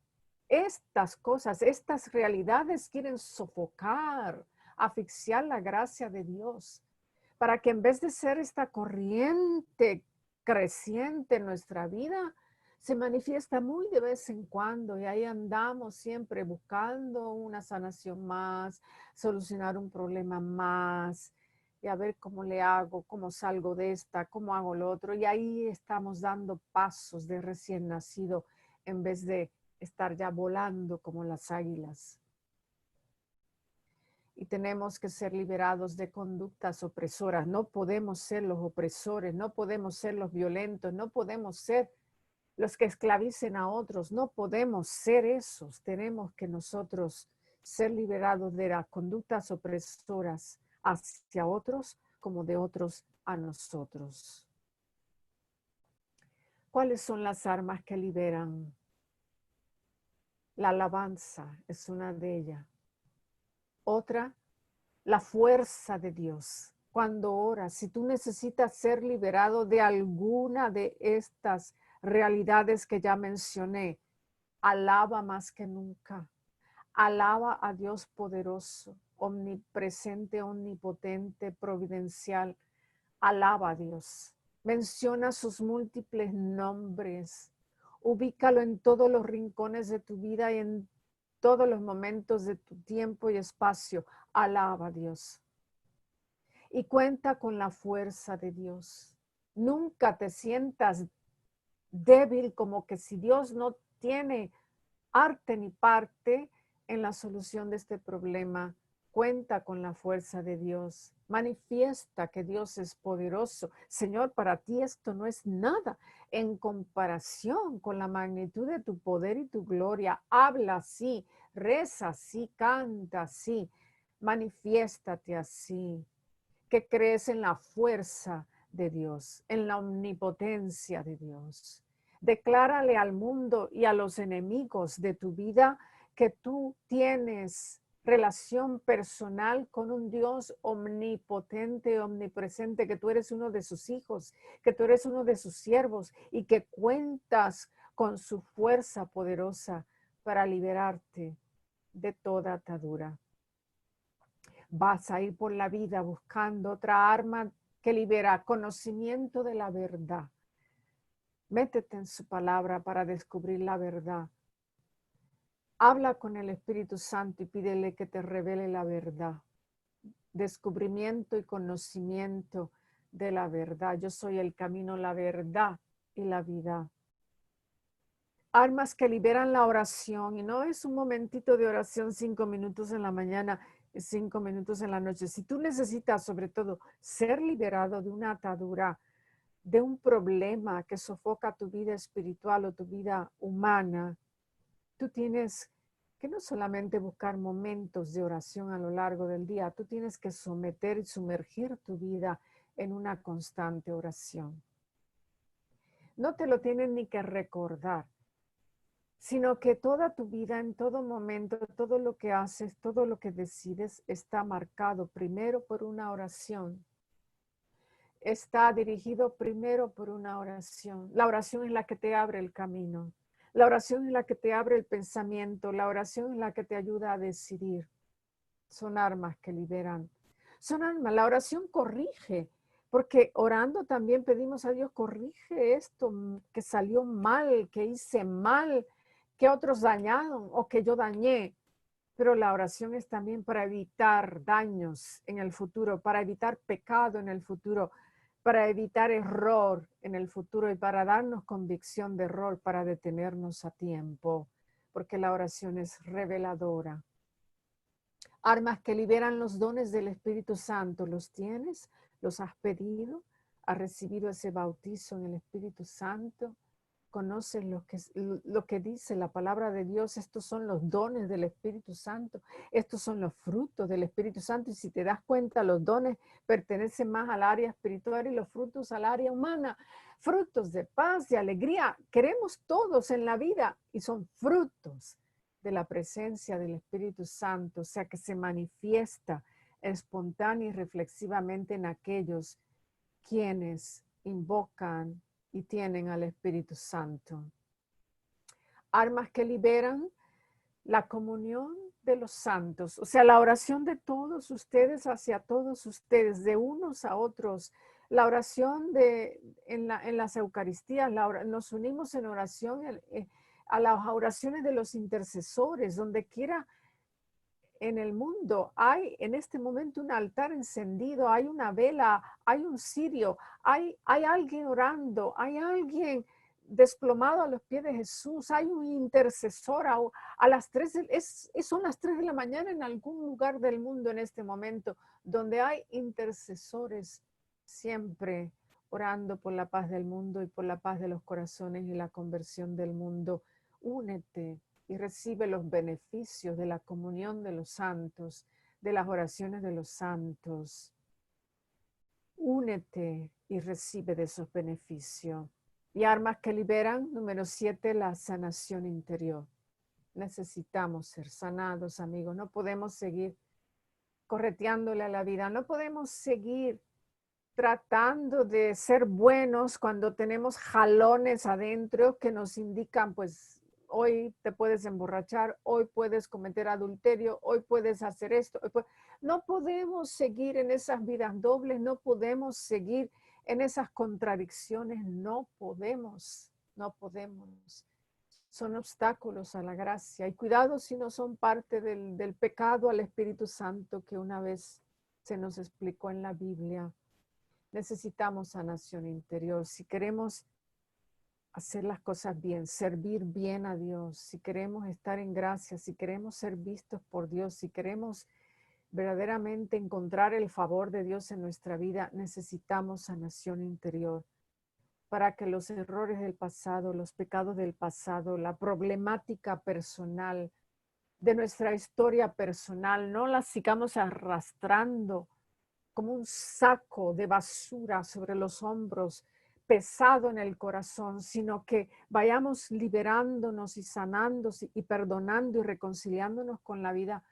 Speaker 2: Estas cosas, estas realidades quieren sofocar, asfixiar la gracia de Dios, para que en vez de ser esta corriente creciente en nuestra vida, se manifiesta muy de vez en cuando, y ahí andamos siempre buscando una sanación más, solucionar un problema más, y a ver cómo le hago, cómo salgo de esta, cómo hago lo otro, y ahí estamos dando pasos de recién nacido en vez de estar ya volando como las águilas. Y tenemos que ser liberados de conductas opresoras. No podemos ser los opresores, no podemos ser los violentos, no podemos ser los que esclavicen a otros, no podemos ser esos. Tenemos que nosotros ser liberados de las conductas opresoras hacia otros como de otros a nosotros. ¿Cuáles son las armas que liberan? La alabanza es una de ellas. Otra, la fuerza de Dios. Cuando oras, si tú necesitas ser liberado de alguna de estas realidades que ya mencioné, alaba más que nunca. Alaba a Dios poderoso, omnipresente, omnipotente, providencial. Alaba a Dios. Menciona sus múltiples nombres. Ubícalo en todos los rincones de tu vida y en todos los momentos de tu tiempo y espacio. Alaba a Dios. Y cuenta con la fuerza de Dios. Nunca te sientas débil, como que si Dios no tiene arte ni parte en la solución de este problema. Cuenta con la fuerza de Dios. Manifiesta que Dios es poderoso. Señor, para ti esto no es nada en comparación con la magnitud de tu poder y tu gloria. Habla así, reza así, canta así, manifiéstate así. Que crees en la fuerza de Dios, en la omnipotencia de Dios. Declárale al mundo y a los enemigos de tu vida que tú tienes relación personal con un Dios omnipotente, omnipresente, que tú eres uno de sus hijos, que tú eres uno de sus siervos y que cuentas con su fuerza poderosa para liberarte de toda atadura. Vas a ir por la vida buscando otra arma que libera conocimiento de la verdad. Métete en su palabra para descubrir la verdad. Habla con el Espíritu Santo y pídele que te revele la verdad. Descubrimiento y conocimiento de la verdad. Yo soy el camino, la verdad y la vida. Armas que liberan la oración, y no es un momentito de oración, 5 minutos en la mañana, 5 minutos en la noche. Si tú necesitas sobre todo ser liberado de una atadura, de un problema que sofoca tu vida espiritual o tu vida humana, tú tienes que no solamente buscar momentos de oración a lo largo del día, tú tienes que someter y sumergir tu vida en una constante oración. No te lo tienen ni que recordar, sino que toda tu vida, en todo momento, todo lo que haces, todo lo que decides está marcado primero por una oración. Está dirigido primero por una oración. La oración es la que te abre el camino. La oración es la que te abre el pensamiento. La oración es la que te ayuda a decidir. Son armas que liberan. Son armas. La oración corrige, porque orando también pedimos a Dios, corrige esto que salió mal, que hice mal, que otros dañaron o que yo dañé. Pero la oración es también para evitar daños en el futuro, para evitar pecado en el futuro, para evitar error en el futuro y para darnos convicción de error, para detenernos a tiempo, porque la oración es reveladora. Armas que liberan los dones del Espíritu Santo, ¿los tienes? ¿Los has pedido? ¿Has recibido ese bautizo en el Espíritu Santo? ¿Conoces lo que dice la palabra de Dios? Estos son los dones del Espíritu Santo. Estos son los frutos del Espíritu Santo. Y si te das cuenta, los dones pertenecen más al área espiritual y los frutos al área humana. Frutos de paz, de alegría. Queremos todos en la vida y son frutos de la presencia del Espíritu Santo. O sea, que se manifiesta espontánea y reflexivamente en aquellos quienes invocan y tienen al Espíritu Santo. Armas que liberan la comunión de los santos, o sea, la oración de todos ustedes hacia todos ustedes, de unos a otros. La oración en las Eucaristías, nos unimos en oración a las oraciones de los intercesores, donde quiera en el mundo hay en este momento un altar encendido, hay una vela, hay un cirio, hay alguien orando, hay alguien desplomado a los pies de Jesús, hay un intercesor a las 3, son las 3 de la mañana en algún lugar del mundo en este momento, donde hay intercesores siempre orando por la paz del mundo y por la paz de los corazones y la conversión del mundo. Únete y recibe los beneficios de la comunión de los santos, de las oraciones de los santos. Únete y recibe de esos beneficios. Y armas que liberan, número 7, la sanación interior. Necesitamos ser sanados, amigos. No podemos seguir correteándole a la vida. No podemos seguir tratando de ser buenos cuando tenemos jalones adentro que nos indican, pues, hoy te puedes emborrachar, hoy puedes cometer adulterio, hoy puedes hacer esto. No podemos seguir en esas vidas dobles, no podemos seguir en esas contradicciones, no podemos. Son obstáculos a la gracia. Y cuidado si no son parte del pecado al Espíritu Santo que una vez se nos explicó en la Biblia. Necesitamos sanación interior. Si queremos hacer las cosas bien, servir bien a Dios, si queremos estar en gracia, si queremos ser vistos por Dios, si queremos verdaderamente encontrar el favor de Dios en nuestra vida, necesitamos sanación interior para que los errores del pasado, los pecados del pasado, la problemática personal de nuestra historia personal, no la sigamos arrastrando como un saco de basura sobre los hombros, pesado en el corazón, sino que vayamos liberándonos y sanándonos y perdonando y reconciliándonos con la vida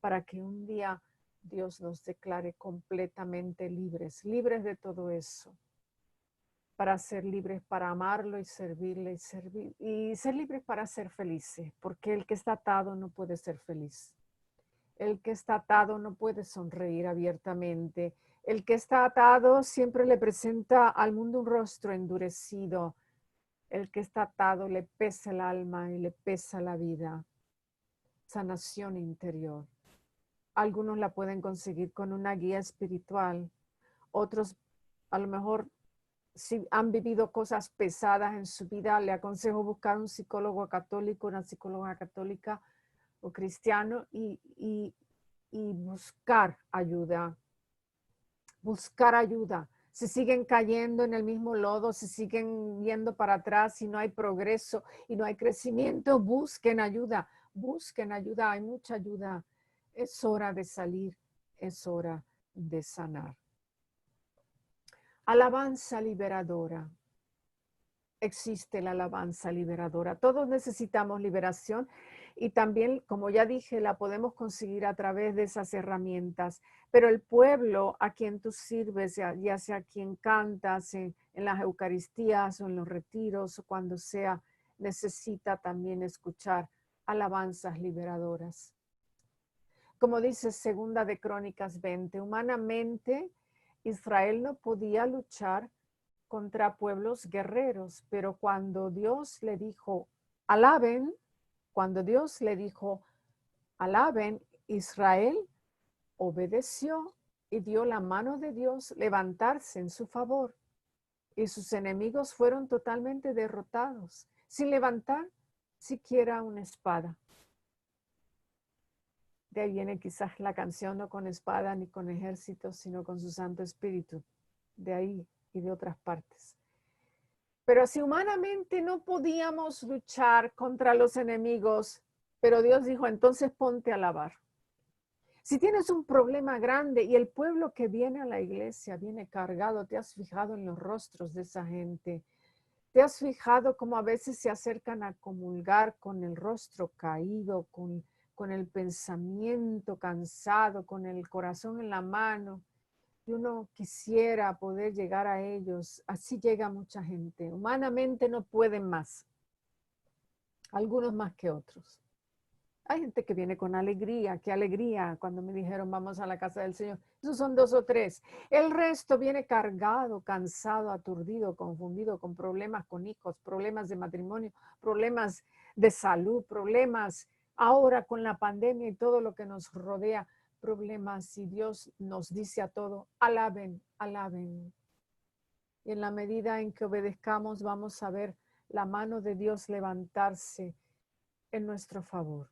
Speaker 2: para que un día Dios nos declare completamente libres, libres de todo eso, para ser libres para amarlo y servirle y ser libres para ser felices, porque el que está atado no puede ser feliz. El que está atado no puede sonreír abiertamente. El que está atado siempre le presenta al mundo un rostro endurecido. El que está atado le pesa el alma y le pesa la vida. Sanación interior. Algunos la pueden conseguir con una guía espiritual. Otros, a lo mejor, si han vivido cosas pesadas en su vida, le aconsejo buscar un psicólogo católico, una psicóloga católica o cristiano y buscar ayuda. Buscar ayuda. Si siguen cayendo en el mismo lodo, si siguen yendo para atrás, si no hay progreso y no hay crecimiento, busquen ayuda. Busquen ayuda. Hay mucha ayuda. Es hora de salir. Es hora de sanar. Alabanza liberadora. Existe la alabanza liberadora. Todos necesitamos liberación y también, como ya dije, la podemos conseguir a través de esas herramientas. Pero el pueblo a quien tú sirves, ya sea quien cantas en las Eucaristías o en los retiros o cuando sea, necesita también escuchar alabanzas liberadoras. Como dice Segunda de Crónicas 20, humanamente Israel no podía luchar contra pueblos guerreros, pero cuando Dios le dijo, alaben, Israel obedeció y dio la mano de Dios levantarse en su favor. Y sus enemigos fueron totalmente derrotados, sin levantar siquiera una espada. De ahí viene quizás la canción, no con espada ni con ejército, sino con su Santo Espíritu. De ahí y de otras partes. Pero si humanamente no podíamos luchar contra los enemigos, pero Dios dijo, entonces ponte a alabar. Si tienes un problema grande y el pueblo que viene a la iglesia viene cargado, ¿te has fijado en los rostros de esa gente? ¿Te has fijado cómo a veces se acercan a comulgar con el rostro caído, con el pensamiento cansado, con el corazón en la mano? Y uno quisiera poder llegar a ellos. Así llega mucha gente. Humanamente no pueden más. Algunos más que otros. Hay gente que viene con alegría. Qué alegría cuando me dijeron vamos a la casa del Señor. Esos son 2 o 3. El resto viene cargado, cansado, aturdido, confundido, con problemas con hijos, problemas de matrimonio, problemas de salud, problemas ahora con la pandemia y todo lo que nos rodea. Problemas y Dios nos dice a todo, alaben, alaben. Y en la medida en que obedezcamos vamos a ver la mano de Dios levantarse en nuestro favor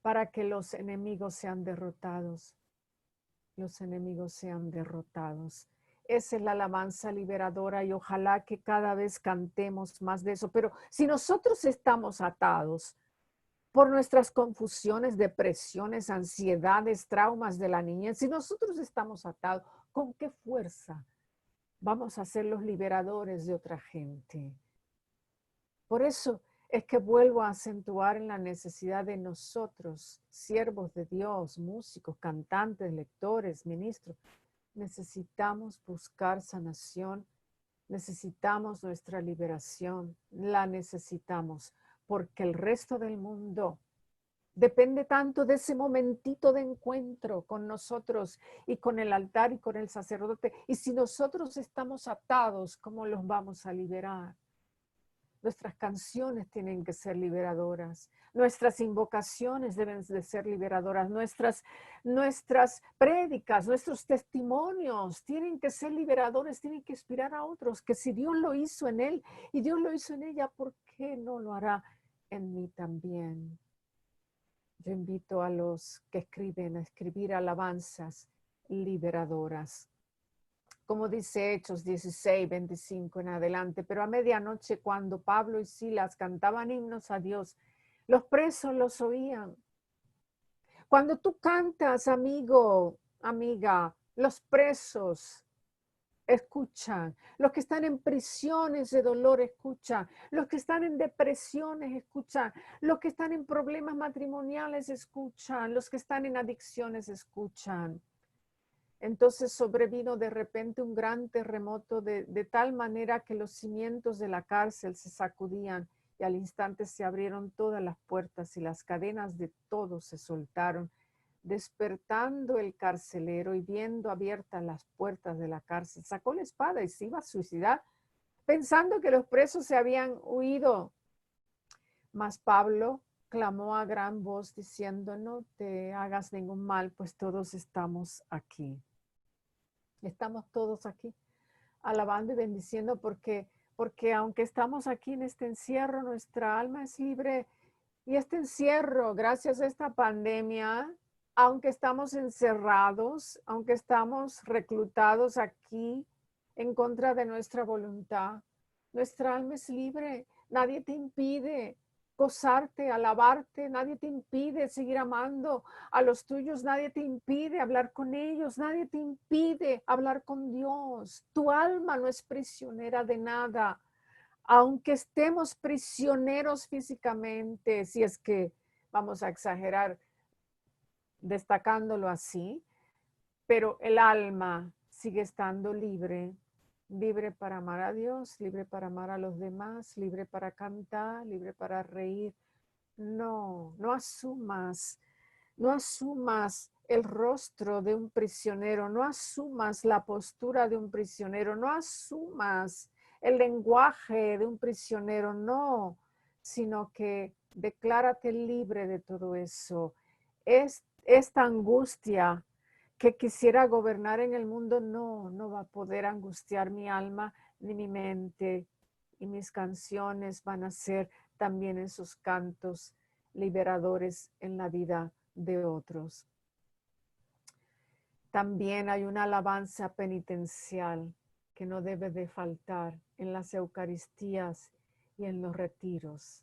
Speaker 2: para que los enemigos sean derrotados. Los enemigos sean derrotados. Esa es la alabanza liberadora y ojalá que cada vez cantemos más de eso. Pero si nosotros estamos atados por nuestras confusiones, depresiones, ansiedades, traumas de la niñez, si nosotros estamos atados, ¿con qué fuerza vamos a ser los liberadores de otra gente? Por eso es que vuelvo a acentuar en la necesidad de nosotros, siervos de Dios, músicos, cantantes, lectores, ministros. Necesitamos buscar sanación, necesitamos nuestra liberación, la necesitamos, porque el resto del mundo depende tanto de ese momentito de encuentro con nosotros y con el altar y con el sacerdote. Y si nosotros estamos atados, ¿cómo los vamos a liberar? Nuestras canciones tienen que ser liberadoras. Nuestras invocaciones deben de ser liberadoras. Nuestras prédicas, nuestros testimonios tienen que ser liberadores, tienen que inspirar a otros. Que si Dios lo hizo en él y Dios lo hizo en ella, ¿por qué no lo hará en mí también? Yo invito a los que escriben a escribir alabanzas liberadoras. Como dice Hechos 16, 25 en adelante, pero a medianoche cuando Pablo y Silas cantaban himnos a Dios, los presos los oían. Cuando tú cantas, amigo, amiga, los presos escuchan. Los que están en prisiones de dolor, escuchan. Los que están en depresiones, escuchan. Los que están en problemas matrimoniales, escuchan. Los que están en adicciones, escuchan. Entonces sobrevino de repente un gran terremoto de tal manera que los cimientos de la cárcel se sacudían y al instante se abrieron todas las puertas y las cadenas de todos se soltaron, despertando el carcelero y viendo abiertas las puertas de la cárcel, sacó la espada y se iba a suicidar, pensando que los presos se habían huido. Mas Pablo clamó a gran voz diciendo, no te hagas ningún mal, pues todos estamos aquí. Estamos todos aquí alabando y bendiciendo porque aunque estamos aquí en este encierro, nuestra alma es libre. Y este encierro, gracias a esta pandemia, aunque estamos encerrados, aunque estamos reclutados aquí en contra de nuestra voluntad, nuestra alma es libre. Nadie te impide gozarte, alabarte, nadie te impide seguir amando a los tuyos, nadie te impide hablar con ellos, nadie te impide hablar con Dios. Tu alma no es prisionera de nada. Aunque estemos prisioneros físicamente, si es que vamos a exagerar destacándolo así, pero el alma sigue estando libre, libre para amar a Dios, libre para amar a los demás, libre para cantar, libre para reír. No asumas el rostro de un prisionero, no asumas la postura de un prisionero, no asumas el lenguaje de un prisionero, no, sino que declárate libre de todo eso. Esta angustia que quisiera gobernar en el mundo no va a poder angustiar mi alma ni mi mente, y mis canciones van a ser también esos cantos liberadores en la vida de otros. También hay una alabanza penitencial que no debe de faltar en las Eucaristías y en los retiros,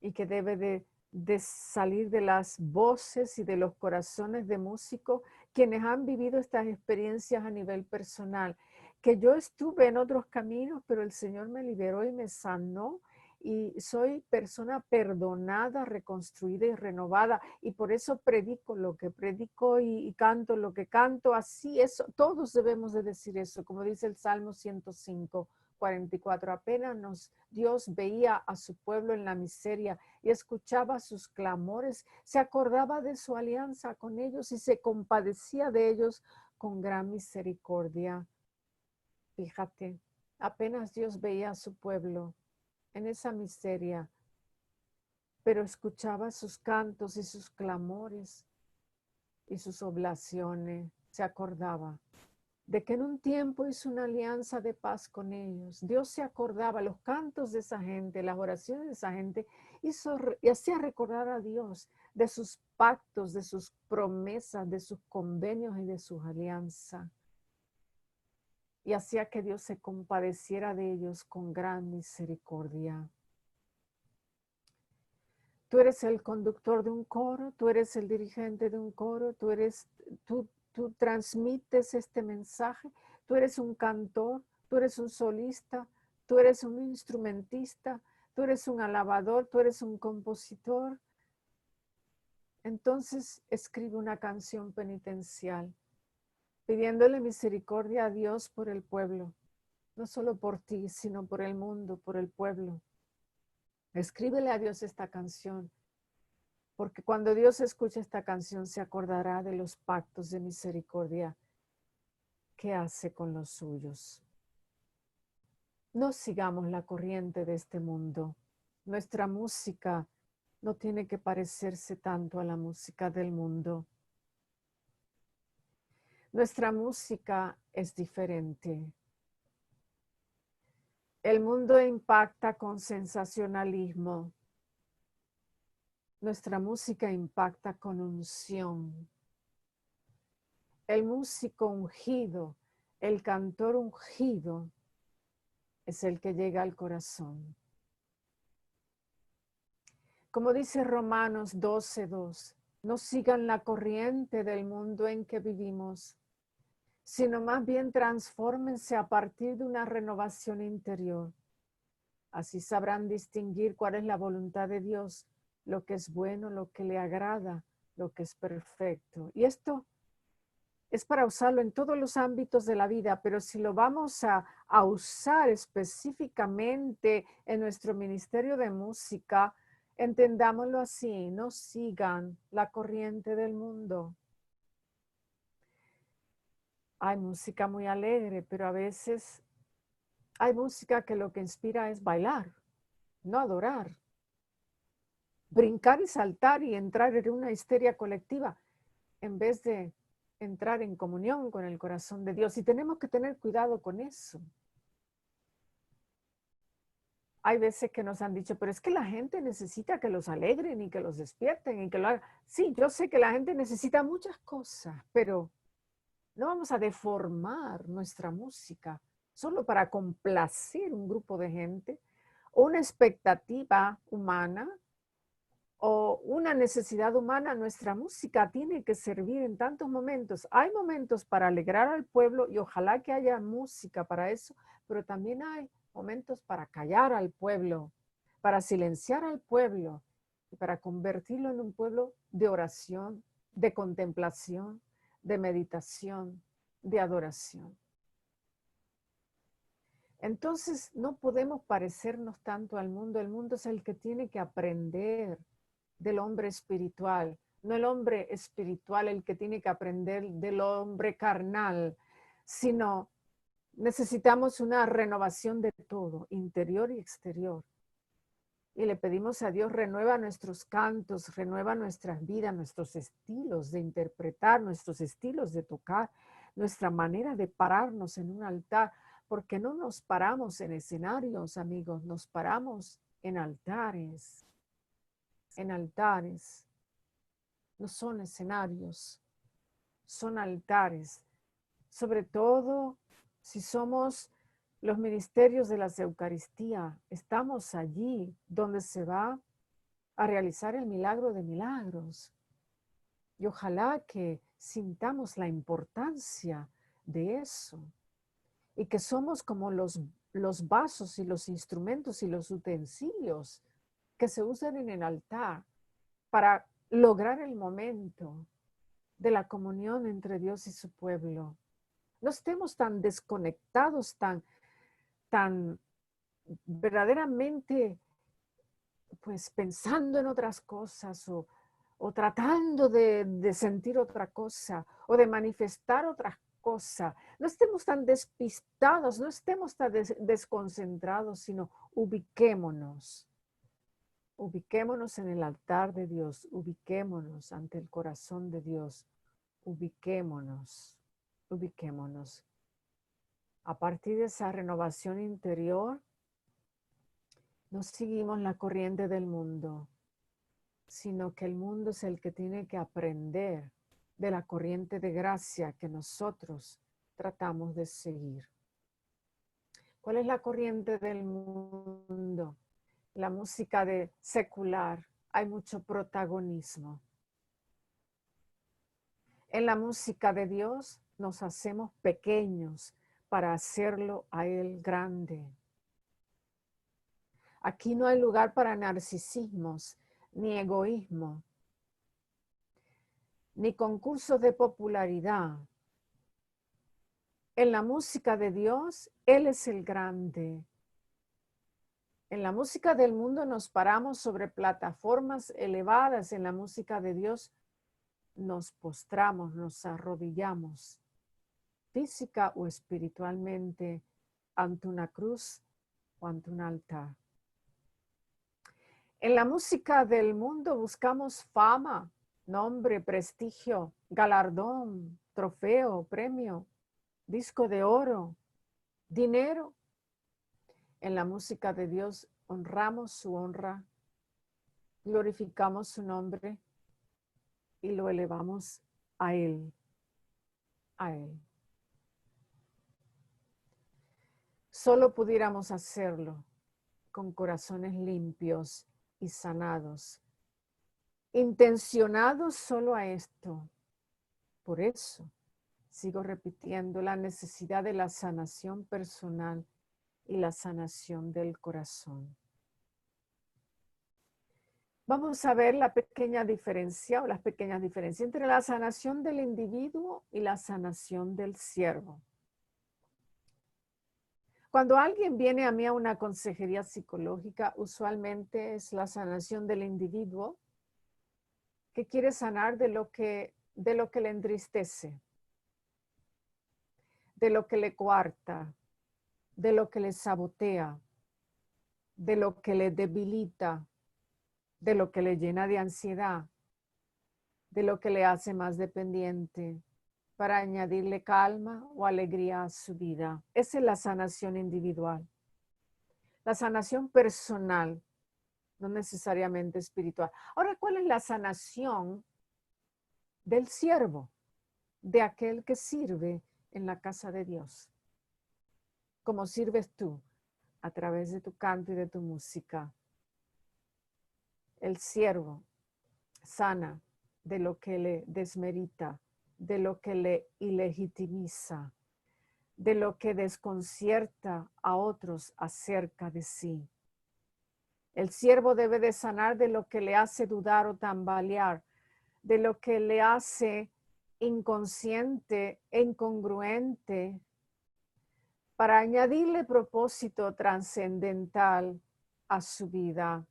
Speaker 2: y que debe de salir de las voces y de los corazones de músicos quienes han vivido estas experiencias a nivel personal, que yo estuve en otros caminos, pero el Señor me liberó y me sanó, y soy persona perdonada, reconstruida y renovada, y por eso predico lo que predico y canto lo que canto. Así es, todos debemos de decir eso, como dice el Salmo 105:44. Apenas Dios veía a su pueblo en la miseria y escuchaba sus clamores, se acordaba de su alianza con ellos y se compadecía de ellos con gran misericordia. Fíjate, apenas Dios veía a su pueblo en esa miseria, pero escuchaba sus cantos y sus clamores y sus oblaciones, se acordaba de que en un tiempo hizo una alianza de paz con ellos. Dios se acordaba los cantos de esa gente, las oraciones de esa gente, y hacía recordar a Dios de sus pactos, de sus promesas, de sus convenios y de sus alianzas. Y hacía que Dios se compadeciera de ellos con gran misericordia. Tú eres el conductor de un coro, tú eres el dirigente de un coro, tú transmites este mensaje, tú eres un cantor, tú eres un solista, tú eres un instrumentista, tú eres un alabador, tú eres un compositor. Entonces escribe una canción penitencial, pidiéndole misericordia a Dios por el pueblo, no solo por ti, sino por el mundo, por el pueblo. Escríbele a Dios esta canción, porque cuando Dios escuche esta canción se acordará de los pactos de misericordia que hace con los suyos. No sigamos la corriente de este mundo. Nuestra música no tiene que parecerse tanto a la música del mundo. Nuestra música es diferente. El mundo impacta con sensacionalismo. Nuestra música impacta con unción. El músico ungido, el cantor ungido, es el que llega al corazón. Como dice Romanos 12:2, no sigan la corriente del mundo en que vivimos, sino más bien transfórmense a partir de una renovación interior. Así sabrán distinguir cuál es la voluntad de Dios, lo que es bueno, lo que le agrada, lo que es perfecto. Y esto es para usarlo en todos los ámbitos de la vida, pero si lo vamos a usar específicamente en nuestro ministerio de música, entendámoslo así: no sigan la corriente del mundo. Hay música muy alegre, pero a veces hay música que lo que inspira es bailar, no adorar. Brincar y saltar y entrar en una histeria colectiva en vez de entrar en comunión con el corazón de Dios. Y tenemos que tener cuidado con eso. Hay veces que nos han dicho, pero es que la gente necesita que los alegren y que los despierten y que lo hagan. Sí, yo sé que la gente necesita muchas cosas, pero no vamos a deformar nuestra música solo para complacer un grupo de gente, o una expectativa humana, o una necesidad humana. Nuestra música tiene que servir en tantos momentos. Hay momentos para alegrar al pueblo y ojalá que haya música para eso, pero también hay momentos para callar al pueblo, para silenciar al pueblo y para convertirlo en un pueblo de oración, de contemplación, de meditación, de adoración. Entonces no podemos parecernos tanto al mundo. El mundo es el que tiene que aprender del hombre espiritual, no el hombre espiritual el que tiene que aprender del hombre carnal, sino necesitamos una renovación de todo, interior y exterior. Y le pedimos a Dios: renueva nuestros cantos, renueva nuestras vidas, nuestros estilos de interpretar, nuestros estilos de tocar, nuestra manera de pararnos en un altar, porque no nos paramos en escenarios, amigos, nos paramos en altares. En altares. No son escenarios, son altares. Sobre todo si somos los ministerios de la Eucaristía, estamos allí donde se va a realizar el milagro de milagros. Y ojalá que sintamos la importancia de eso y que somos como los vasos y los instrumentos y los utensilios que se usan en el altar para lograr el momento de la comunión entre Dios y su pueblo. No estemos tan desconectados, tan verdaderamente pues pensando en otras cosas o tratando de sentir otra cosa o de manifestar otra cosa. No estemos tan despistados, no estemos tan desconcentrados, sino ubiquémonos. Ubiquémonos en el altar de Dios, ubiquémonos ante el corazón de Dios, ubiquémonos. A partir de esa renovación interior, no seguimos la corriente del mundo, sino que el mundo es el que tiene que aprender de la corriente de gracia que nosotros tratamos de seguir. ¿Cuál es la corriente del mundo? La música de secular, hay mucho protagonismo. En la música de Dios nos hacemos pequeños para hacerlo a Él grande. Aquí no hay lugar para narcisismos, ni egoísmo, ni concursos de popularidad. En la música de Dios, Él es el grande. En la música del mundo nos paramos sobre plataformas elevadas. En la música de Dios nos postramos, nos arrodillamos, física o espiritualmente, ante una cruz o ante un altar. En la música del mundo buscamos fama, nombre, prestigio, galardón, trofeo, premio, disco de oro, dinero. En la música de Dios honramos su honra, glorificamos su nombre y lo elevamos a Él, a Él. Solo pudiéramos hacerlo con corazones limpios y sanados, intencionados solo a esto. Por eso, Sigo repitiendo la necesidad de la sanación personal y la sanación del corazón. Vamos a ver la pequeña diferencia o las pequeñas diferencias entre la sanación del individuo y la sanación del siervo. Cuando alguien viene a mí a una consejería psicológica, usualmente es la sanación del individuo que quiere sanar de lo que le entristece, de lo que le coarta, de lo que le sabotea, de lo que le debilita, de lo que le llena de ansiedad, de lo que le hace más dependiente, para añadirle calma o alegría a su vida. Esa es la sanación individual. La sanación personal, no necesariamente espiritual. Ahora, ¿cuál es la sanación del siervo, de aquel que sirve en la casa de Dios? ¿Cómo sirves tú? A través de tu canto y de tu música. El siervo sana de lo que le desmerita, de lo que le ilegitimiza, de lo que desconcierta a otros acerca de sí. El siervo debe de sanar de lo que le hace dudar o tambalear, de lo que le hace inconsciente e incongruente, para añadirle propósito trascendental a su vida.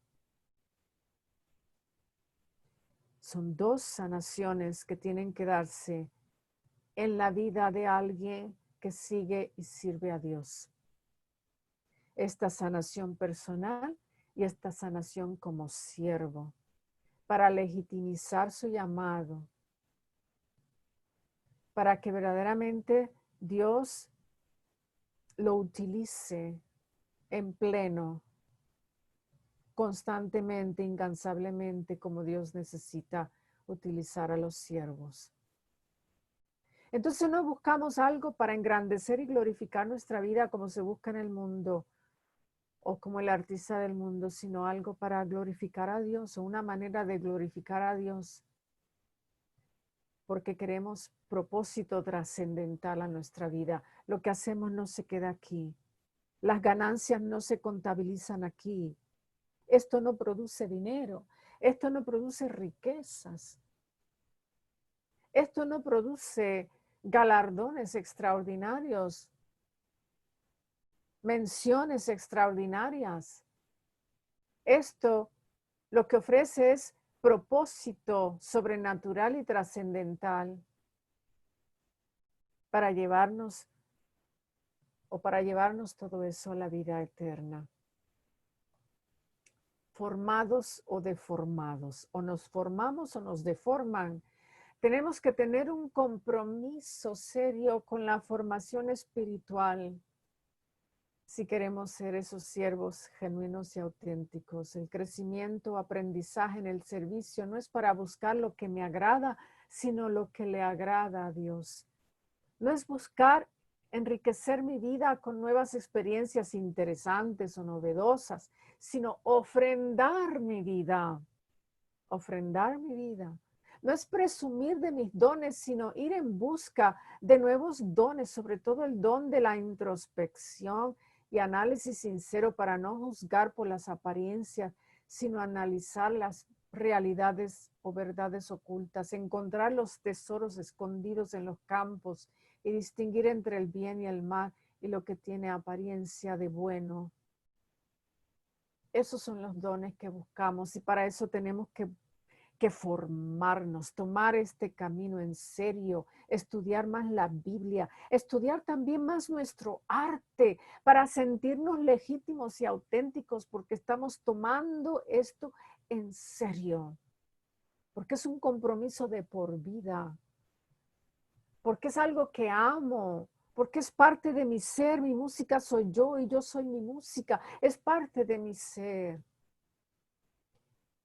Speaker 2: Son dos sanaciones que tienen que darse en la vida de alguien que sigue y sirve a Dios. Esta sanación personal y esta sanación como siervo, para legitimizar su llamado, para que verdaderamente Dios lo utilice en pleno, constantemente, incansablemente, como Dios necesita utilizar a los siervos. Entonces no buscamos algo para engrandecer y glorificar nuestra vida como se busca en el mundo o como el artista del mundo, sino algo para glorificar a Dios o una manera de glorificar a Dios, porque queremos propósito trascendental a nuestra vida. Lo que hacemos no se queda aquí. Las ganancias no se contabilizan aquí. Esto no produce dinero. Esto no produce riquezas. Esto no produce galardones extraordinarios, menciones extraordinarias. Esto lo que ofrece es propósito sobrenatural y trascendental para llevarnos todo eso a la vida eterna. Formados o deformados, o nos formamos o nos deforman. Tenemos que tener un compromiso serio con la formación espiritual si queremos ser esos siervos genuinos y auténticos. El crecimiento, aprendizaje en el servicio no es para buscar lo que me agrada, sino lo que le agrada a Dios. No es buscar enriquecer mi vida con nuevas experiencias interesantes o novedosas, sino ofrendar mi vida. Ofrendar mi vida. No es presumir de mis dones, sino ir en busca de nuevos dones, sobre todo el don de la introspección y análisis sincero para no juzgar por las apariencias, sino analizar las realidades o verdades ocultas, encontrar los tesoros escondidos en los campos y distinguir entre el bien y el mal y lo que tiene apariencia de bueno. Esos son los dones que buscamos y para eso tenemos que formarnos, tomar este camino en serio, estudiar más la Biblia, estudiar también más nuestro arte para sentirnos legítimos y auténticos porque estamos tomando esto en serio, porque es un compromiso de por vida, porque es algo que amo, porque es parte de mi ser. Mi música soy yo y yo soy mi música, es parte de mi ser.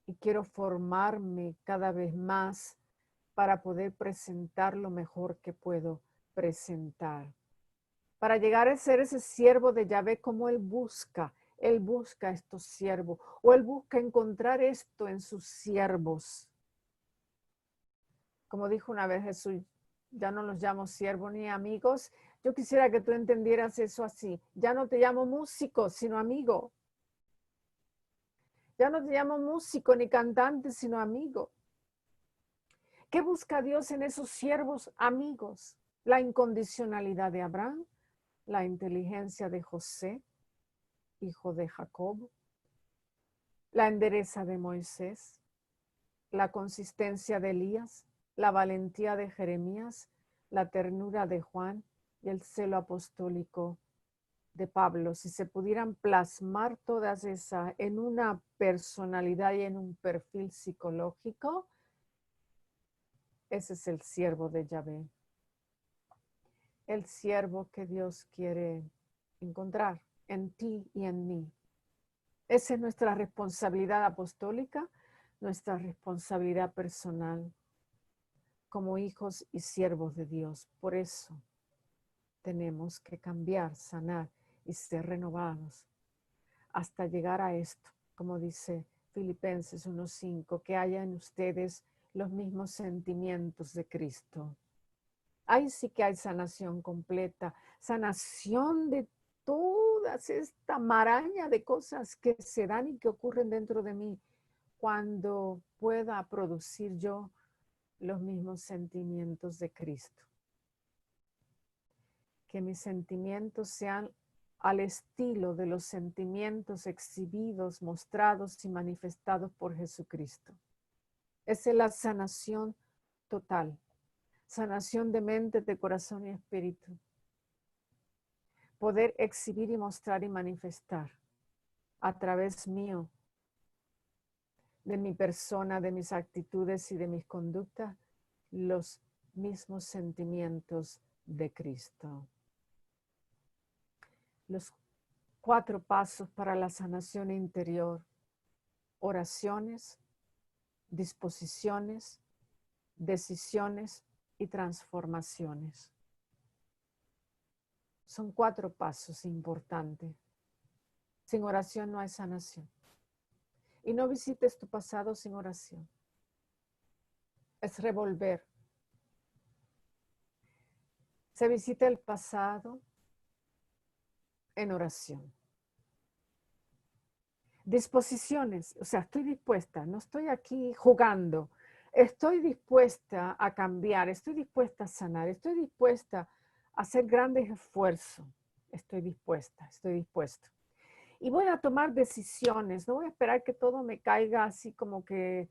Speaker 2: Y quiero formarme cada vez más para poder presentar lo mejor que puedo presentar. Para llegar a ser ese siervo de Yahvé como Él busca estos siervos, o Él busca encontrar esto en sus siervos. Como dijo una vez Jesús, Ya no los llamo siervos ni amigos. Yo quisiera que tú entendieras eso así. Ya no te llamo músico, sino amigo. Ya no te llamo músico ni cantante, sino amigo. ¿Qué busca Dios en esos siervos amigos? La incondicionalidad de Abraham, la inteligencia de José, hijo de Jacob, la endereza de Moisés, la consistencia de Elías, la valentía de Jeremías, la ternura de Juan y el celo apostólico de Pablo. Si se pudieran plasmar todas esas en una personalidad y en un perfil psicológico, ese es el siervo de Yahvé. El siervo que Dios quiere encontrar en ti y en mí. Esa es nuestra responsabilidad apostólica, nuestra responsabilidad personal como hijos y siervos de Dios. Por eso tenemos que cambiar, sanar y ser renovados hasta llegar a esto, como dice Filipenses 1:5, que haya en ustedes los mismos sentimientos de Cristo. Ahí sí que hay sanación completa, sanación de todas esta maraña de cosas que se dan y que ocurren dentro de mí cuando pueda producir yo los mismos sentimientos de Cristo. Que mis sentimientos sean al estilo de los sentimientos exhibidos, mostrados y manifestados por Jesucristo. Esa es la sanación total. Sanación de mente, de corazón y espíritu. Poder exhibir y mostrar y manifestar a través mío, de mi persona, de mis actitudes y de mis conductas, los mismos sentimientos de Cristo. Los 4 pasos para la sanación interior: oraciones, disposiciones, decisiones y transformaciones. Son 4 pasos importantes. Sin oración no hay sanación. Y no visites tu pasado sin oración. Es revolver. Se visita el pasado en oración. Disposiciones, o sea, estoy dispuesta, no estoy aquí jugando. Estoy dispuesta a cambiar, estoy dispuesta a sanar, estoy dispuesta a hacer grandes esfuerzos. Estoy dispuesta, estoy dispuesto. Y voy a tomar decisiones, no voy a esperar que todo me caiga así como que,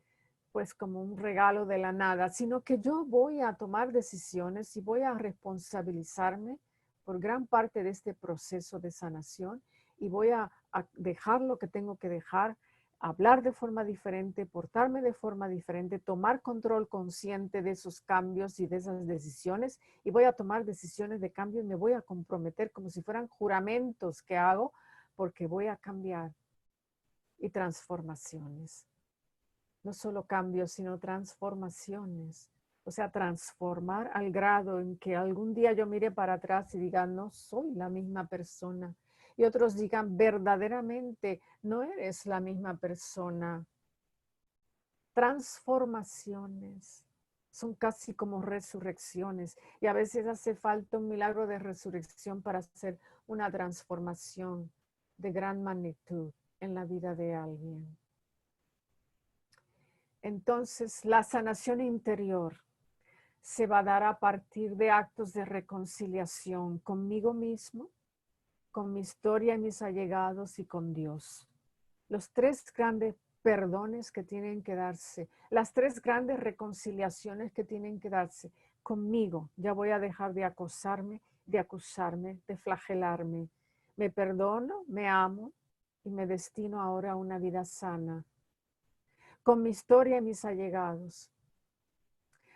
Speaker 2: pues como un regalo de la nada, sino que yo voy a tomar decisiones y voy a responsabilizarme por gran parte de este proceso de sanación y voy a dejar lo que tengo que dejar, hablar de forma diferente, portarme de forma diferente, tomar control consciente de esos cambios y de esas decisiones y voy a tomar decisiones de cambio y me voy a comprometer como si fueran juramentos que hago porque voy a cambiar y transformaciones. No solo cambios, sino transformaciones. O sea, transformar al grado en que algún día yo mire para atrás y diga, no soy la misma persona. Y otros digan, verdaderamente no eres la misma persona. Transformaciones son casi como resurrecciones. Y a veces hace falta un milagro de resurrección para hacer una transformación de gran magnitud en la vida de alguien. Entonces, la sanación interior se va a dar a partir de actos de reconciliación conmigo mismo, con mi historia y mis allegados y con Dios. Los 3 grandes perdones que tienen que darse, las 3 grandes reconciliaciones que tienen que darse conmigo. Ya voy a dejar de acosarme, de acusarme, de flagelarme. Me perdono, me amo y me destino ahora a una vida sana. Con mi historia y mis allegados.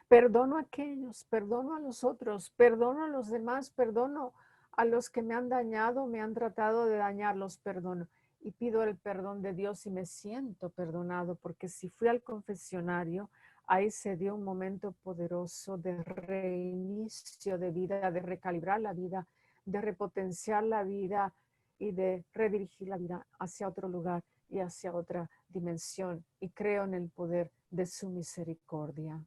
Speaker 2: Perdono a aquellos, perdono a los otros, perdono a los demás, perdono a los que me han dañado, me han tratado de dañar, los perdono. Y pido el perdón de Dios y me siento perdonado, porque si fui al confesionario, ahí se dio un momento poderoso de reinicio de vida, de recalibrar la vida, de repotenciar la vida y de redirigir la vida hacia otro lugar y hacia otra dimensión. Y creo en el poder de su misericordia.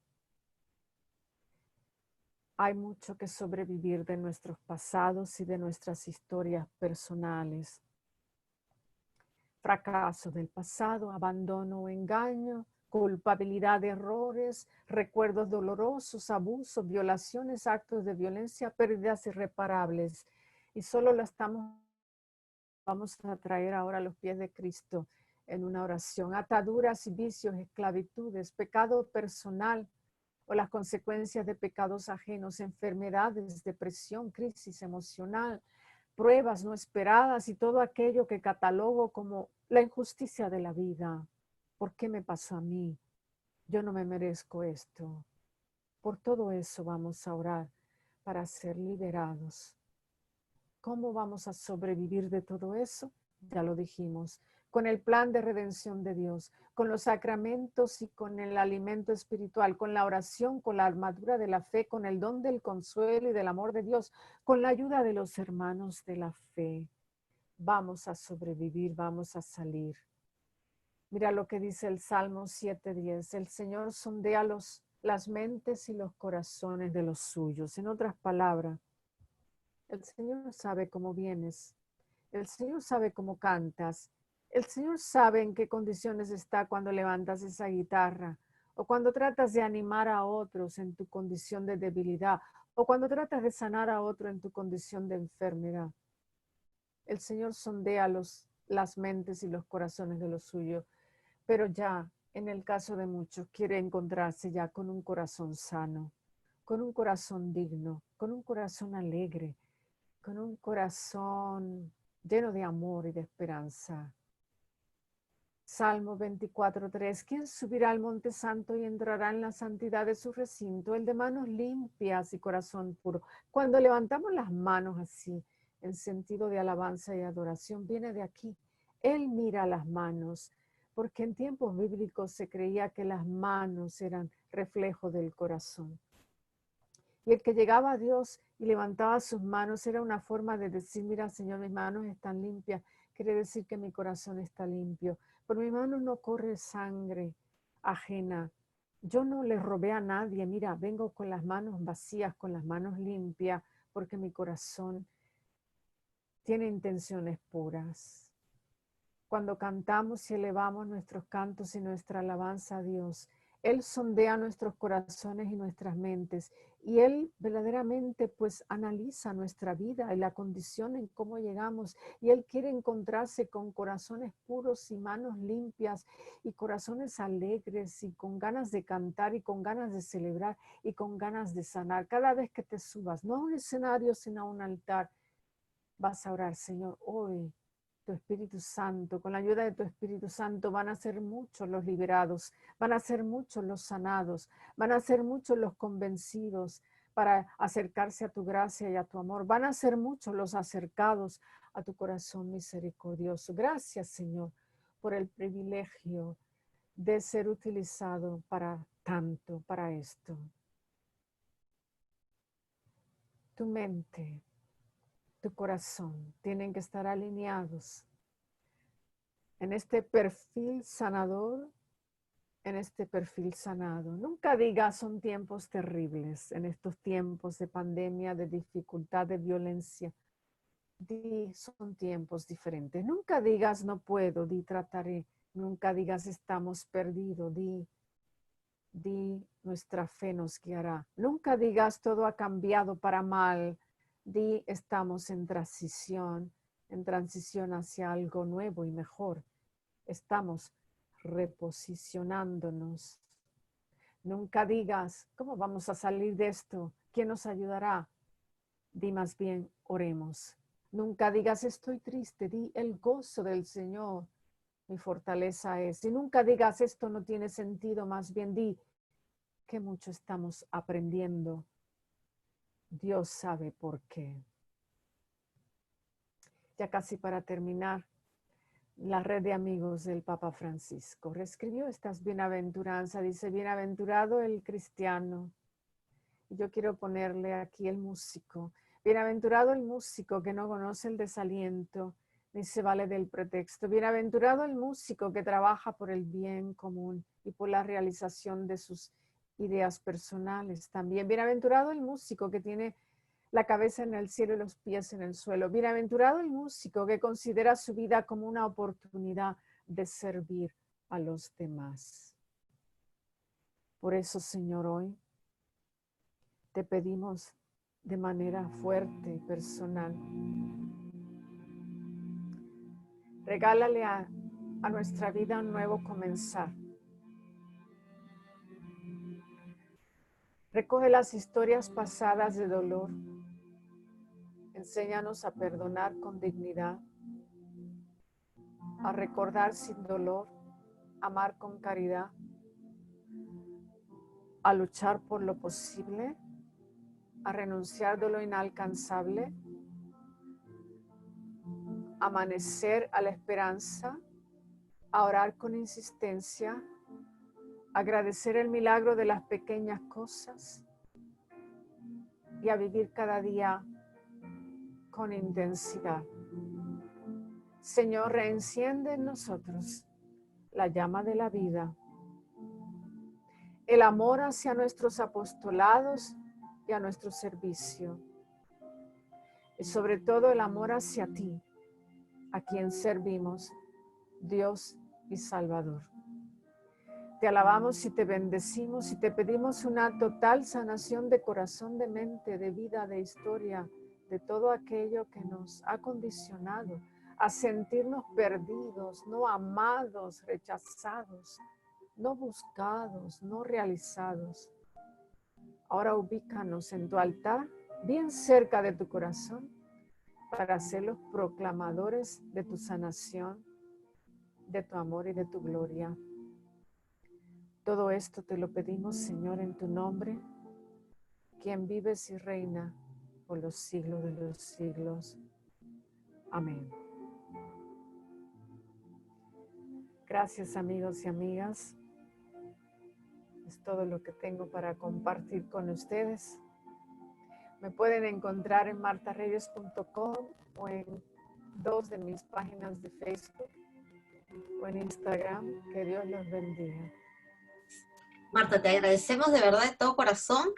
Speaker 2: Hay mucho que sobrevivir de nuestros pasados y de nuestras historias personales. Fracaso del pasado, abandono o engaño, culpabilidad de errores, recuerdos dolorosos, abusos, violaciones, actos de violencia, pérdidas irreparables. Y solo vamos a traer ahora a los pies de Cristo en una oración. Ataduras y vicios, esclavitudes, pecado personal o las consecuencias de pecados ajenos, enfermedades, depresión, crisis emocional, pruebas no esperadas y todo aquello que catalogo como la injusticia de la vida. ¿Por qué me pasó a mí? Yo no me merezco esto. Por todo eso vamos a orar para ser liberados. ¿Cómo vamos a sobrevivir de todo eso? Ya lo dijimos, con el plan de redención de Dios, con los sacramentos y con el alimento espiritual, con la oración, con la armadura de la fe, con el don del consuelo y del amor de Dios, con la ayuda de los hermanos de la fe. Vamos a sobrevivir, vamos a salir. Mira lo que dice el Salmo 7:10. El Señor sondea las mentes y los corazones de los suyos. En otras palabras, el Señor sabe cómo vienes. El Señor sabe cómo cantas. El Señor sabe en qué condiciones está cuando levantas esa guitarra o cuando tratas de animar a otros en tu condición de debilidad o cuando tratas de sanar a otro en tu condición de enfermedad. El Señor sondea las mentes y los corazones de los suyos, pero ya en el caso de muchos quiere encontrarse ya con un corazón sano, con un corazón digno, con un corazón alegre, con un corazón lleno de amor y de esperanza. Salmo 24:3. ¿Quién subirá al monte santo y entrará en la santidad de su recinto? El de manos limpias y corazón puro. Cuando levantamos las manos así, en sentido de alabanza y adoración, viene de aquí. Él mira las manos, porque en tiempos bíblicos se creía que las manos eran reflejo del corazón. Y el que llegaba a Dios y levantaba sus manos era una forma de decir, mira, Señor, mis manos están limpias. Quiere decir que mi corazón está limpio. Por mis manos no corre sangre ajena. Yo no le robé a nadie. Mira, vengo con las manos vacías, con las manos limpias, porque mi corazón tiene intenciones puras. Cuando cantamos y elevamos nuestros cantos y nuestra alabanza a Dios, Él sondea nuestros corazones y nuestras mentes y Él verdaderamente pues analiza nuestra vida y la condición en cómo llegamos y Él quiere encontrarse con corazones puros y manos limpias y corazones alegres y con ganas de cantar y con ganas de celebrar y con ganas de sanar. Cada vez que te subas, no a un escenario sino a un altar, vas a orar, Señor, hoy tu Espíritu Santo, con la ayuda de tu Espíritu Santo van a ser muchos los liberados, van a ser muchos los sanados, van a ser muchos los convencidos para acercarse a tu gracia y a tu amor, van a ser muchos los acercados a tu corazón misericordioso. Gracias, Señor, por el privilegio de ser utilizado para tanto, para esto. Tu mente, tu corazón tienen que estar alineados en este perfil sanador, en este perfil sanado. Nunca digas son tiempos terribles, en estos tiempos de pandemia, de dificultad, de violencia. Di son tiempos diferentes. Nunca digas no puedo, di trataré. Nunca digas estamos perdidos, di nuestra fe nos guiará. Nunca digas todo ha cambiado para mal, di estamos en transición hacia algo nuevo y mejor. Estamos reposicionándonos. Nunca digas, ¿cómo vamos a salir de esto? ¿Quién nos ayudará? Di más bien, oremos. Nunca digas, estoy triste, di el gozo del Señor, mi fortaleza es. Y nunca digas, esto no tiene sentido, más bien di, que mucho estamos aprendiendo. Dios sabe por qué. Ya casi para terminar, la red de amigos del Papa Francisco reescribió estas bienaventuranzas. Dice, bienaventurado el cristiano. Y yo quiero ponerle aquí el músico. Bienaventurado el músico que no conoce el desaliento ni se vale del pretexto. Bienaventurado el músico que trabaja por el bien común y por la realización de sus ideas personales también. Bienaventurado el músico que tiene la cabeza en el cielo y los pies en el suelo. Bienaventurado el músico que considera su vida como una oportunidad de servir a los demás. Por eso, Señor, hoy te pedimos de manera fuerte y personal. Regálale a nuestra vida un nuevo comenzar. Recoge las historias pasadas de dolor. Enséñanos a perdonar con dignidad, a recordar sin dolor, amar con caridad, a luchar por lo posible, a renunciar de lo inalcanzable, a amanecer a la esperanza, a orar con insistencia, agradecer el milagro de las pequeñas cosas y a vivir cada día con intensidad. Señor, reenciende en nosotros la llama de la vida, el amor hacia nuestros apostolados y a nuestro servicio, y sobre todo el amor hacia ti, a quien servimos, Dios y Salvador. Te alabamos y te bendecimos y te pedimos una total sanación de corazón, de mente, de vida, de historia, de todo aquello que nos ha condicionado a sentirnos perdidos, no amados, rechazados, no buscados, no realizados. Ahora ubícanos en tu altar, bien cerca de tu corazón, para ser los proclamadores de tu sanación, de tu amor y de tu gloria. Todo esto te lo pedimos, Señor, en tu nombre, quien vives y reina por los siglos de los siglos. Amén. Gracias, amigos y amigas. Es todo lo que tengo para compartir con ustedes. Me pueden encontrar en martareyes.com o en 2 de mis páginas de Facebook o en Instagram. Que Dios los bendiga.
Speaker 1: Marta, te agradecemos de verdad de todo corazón.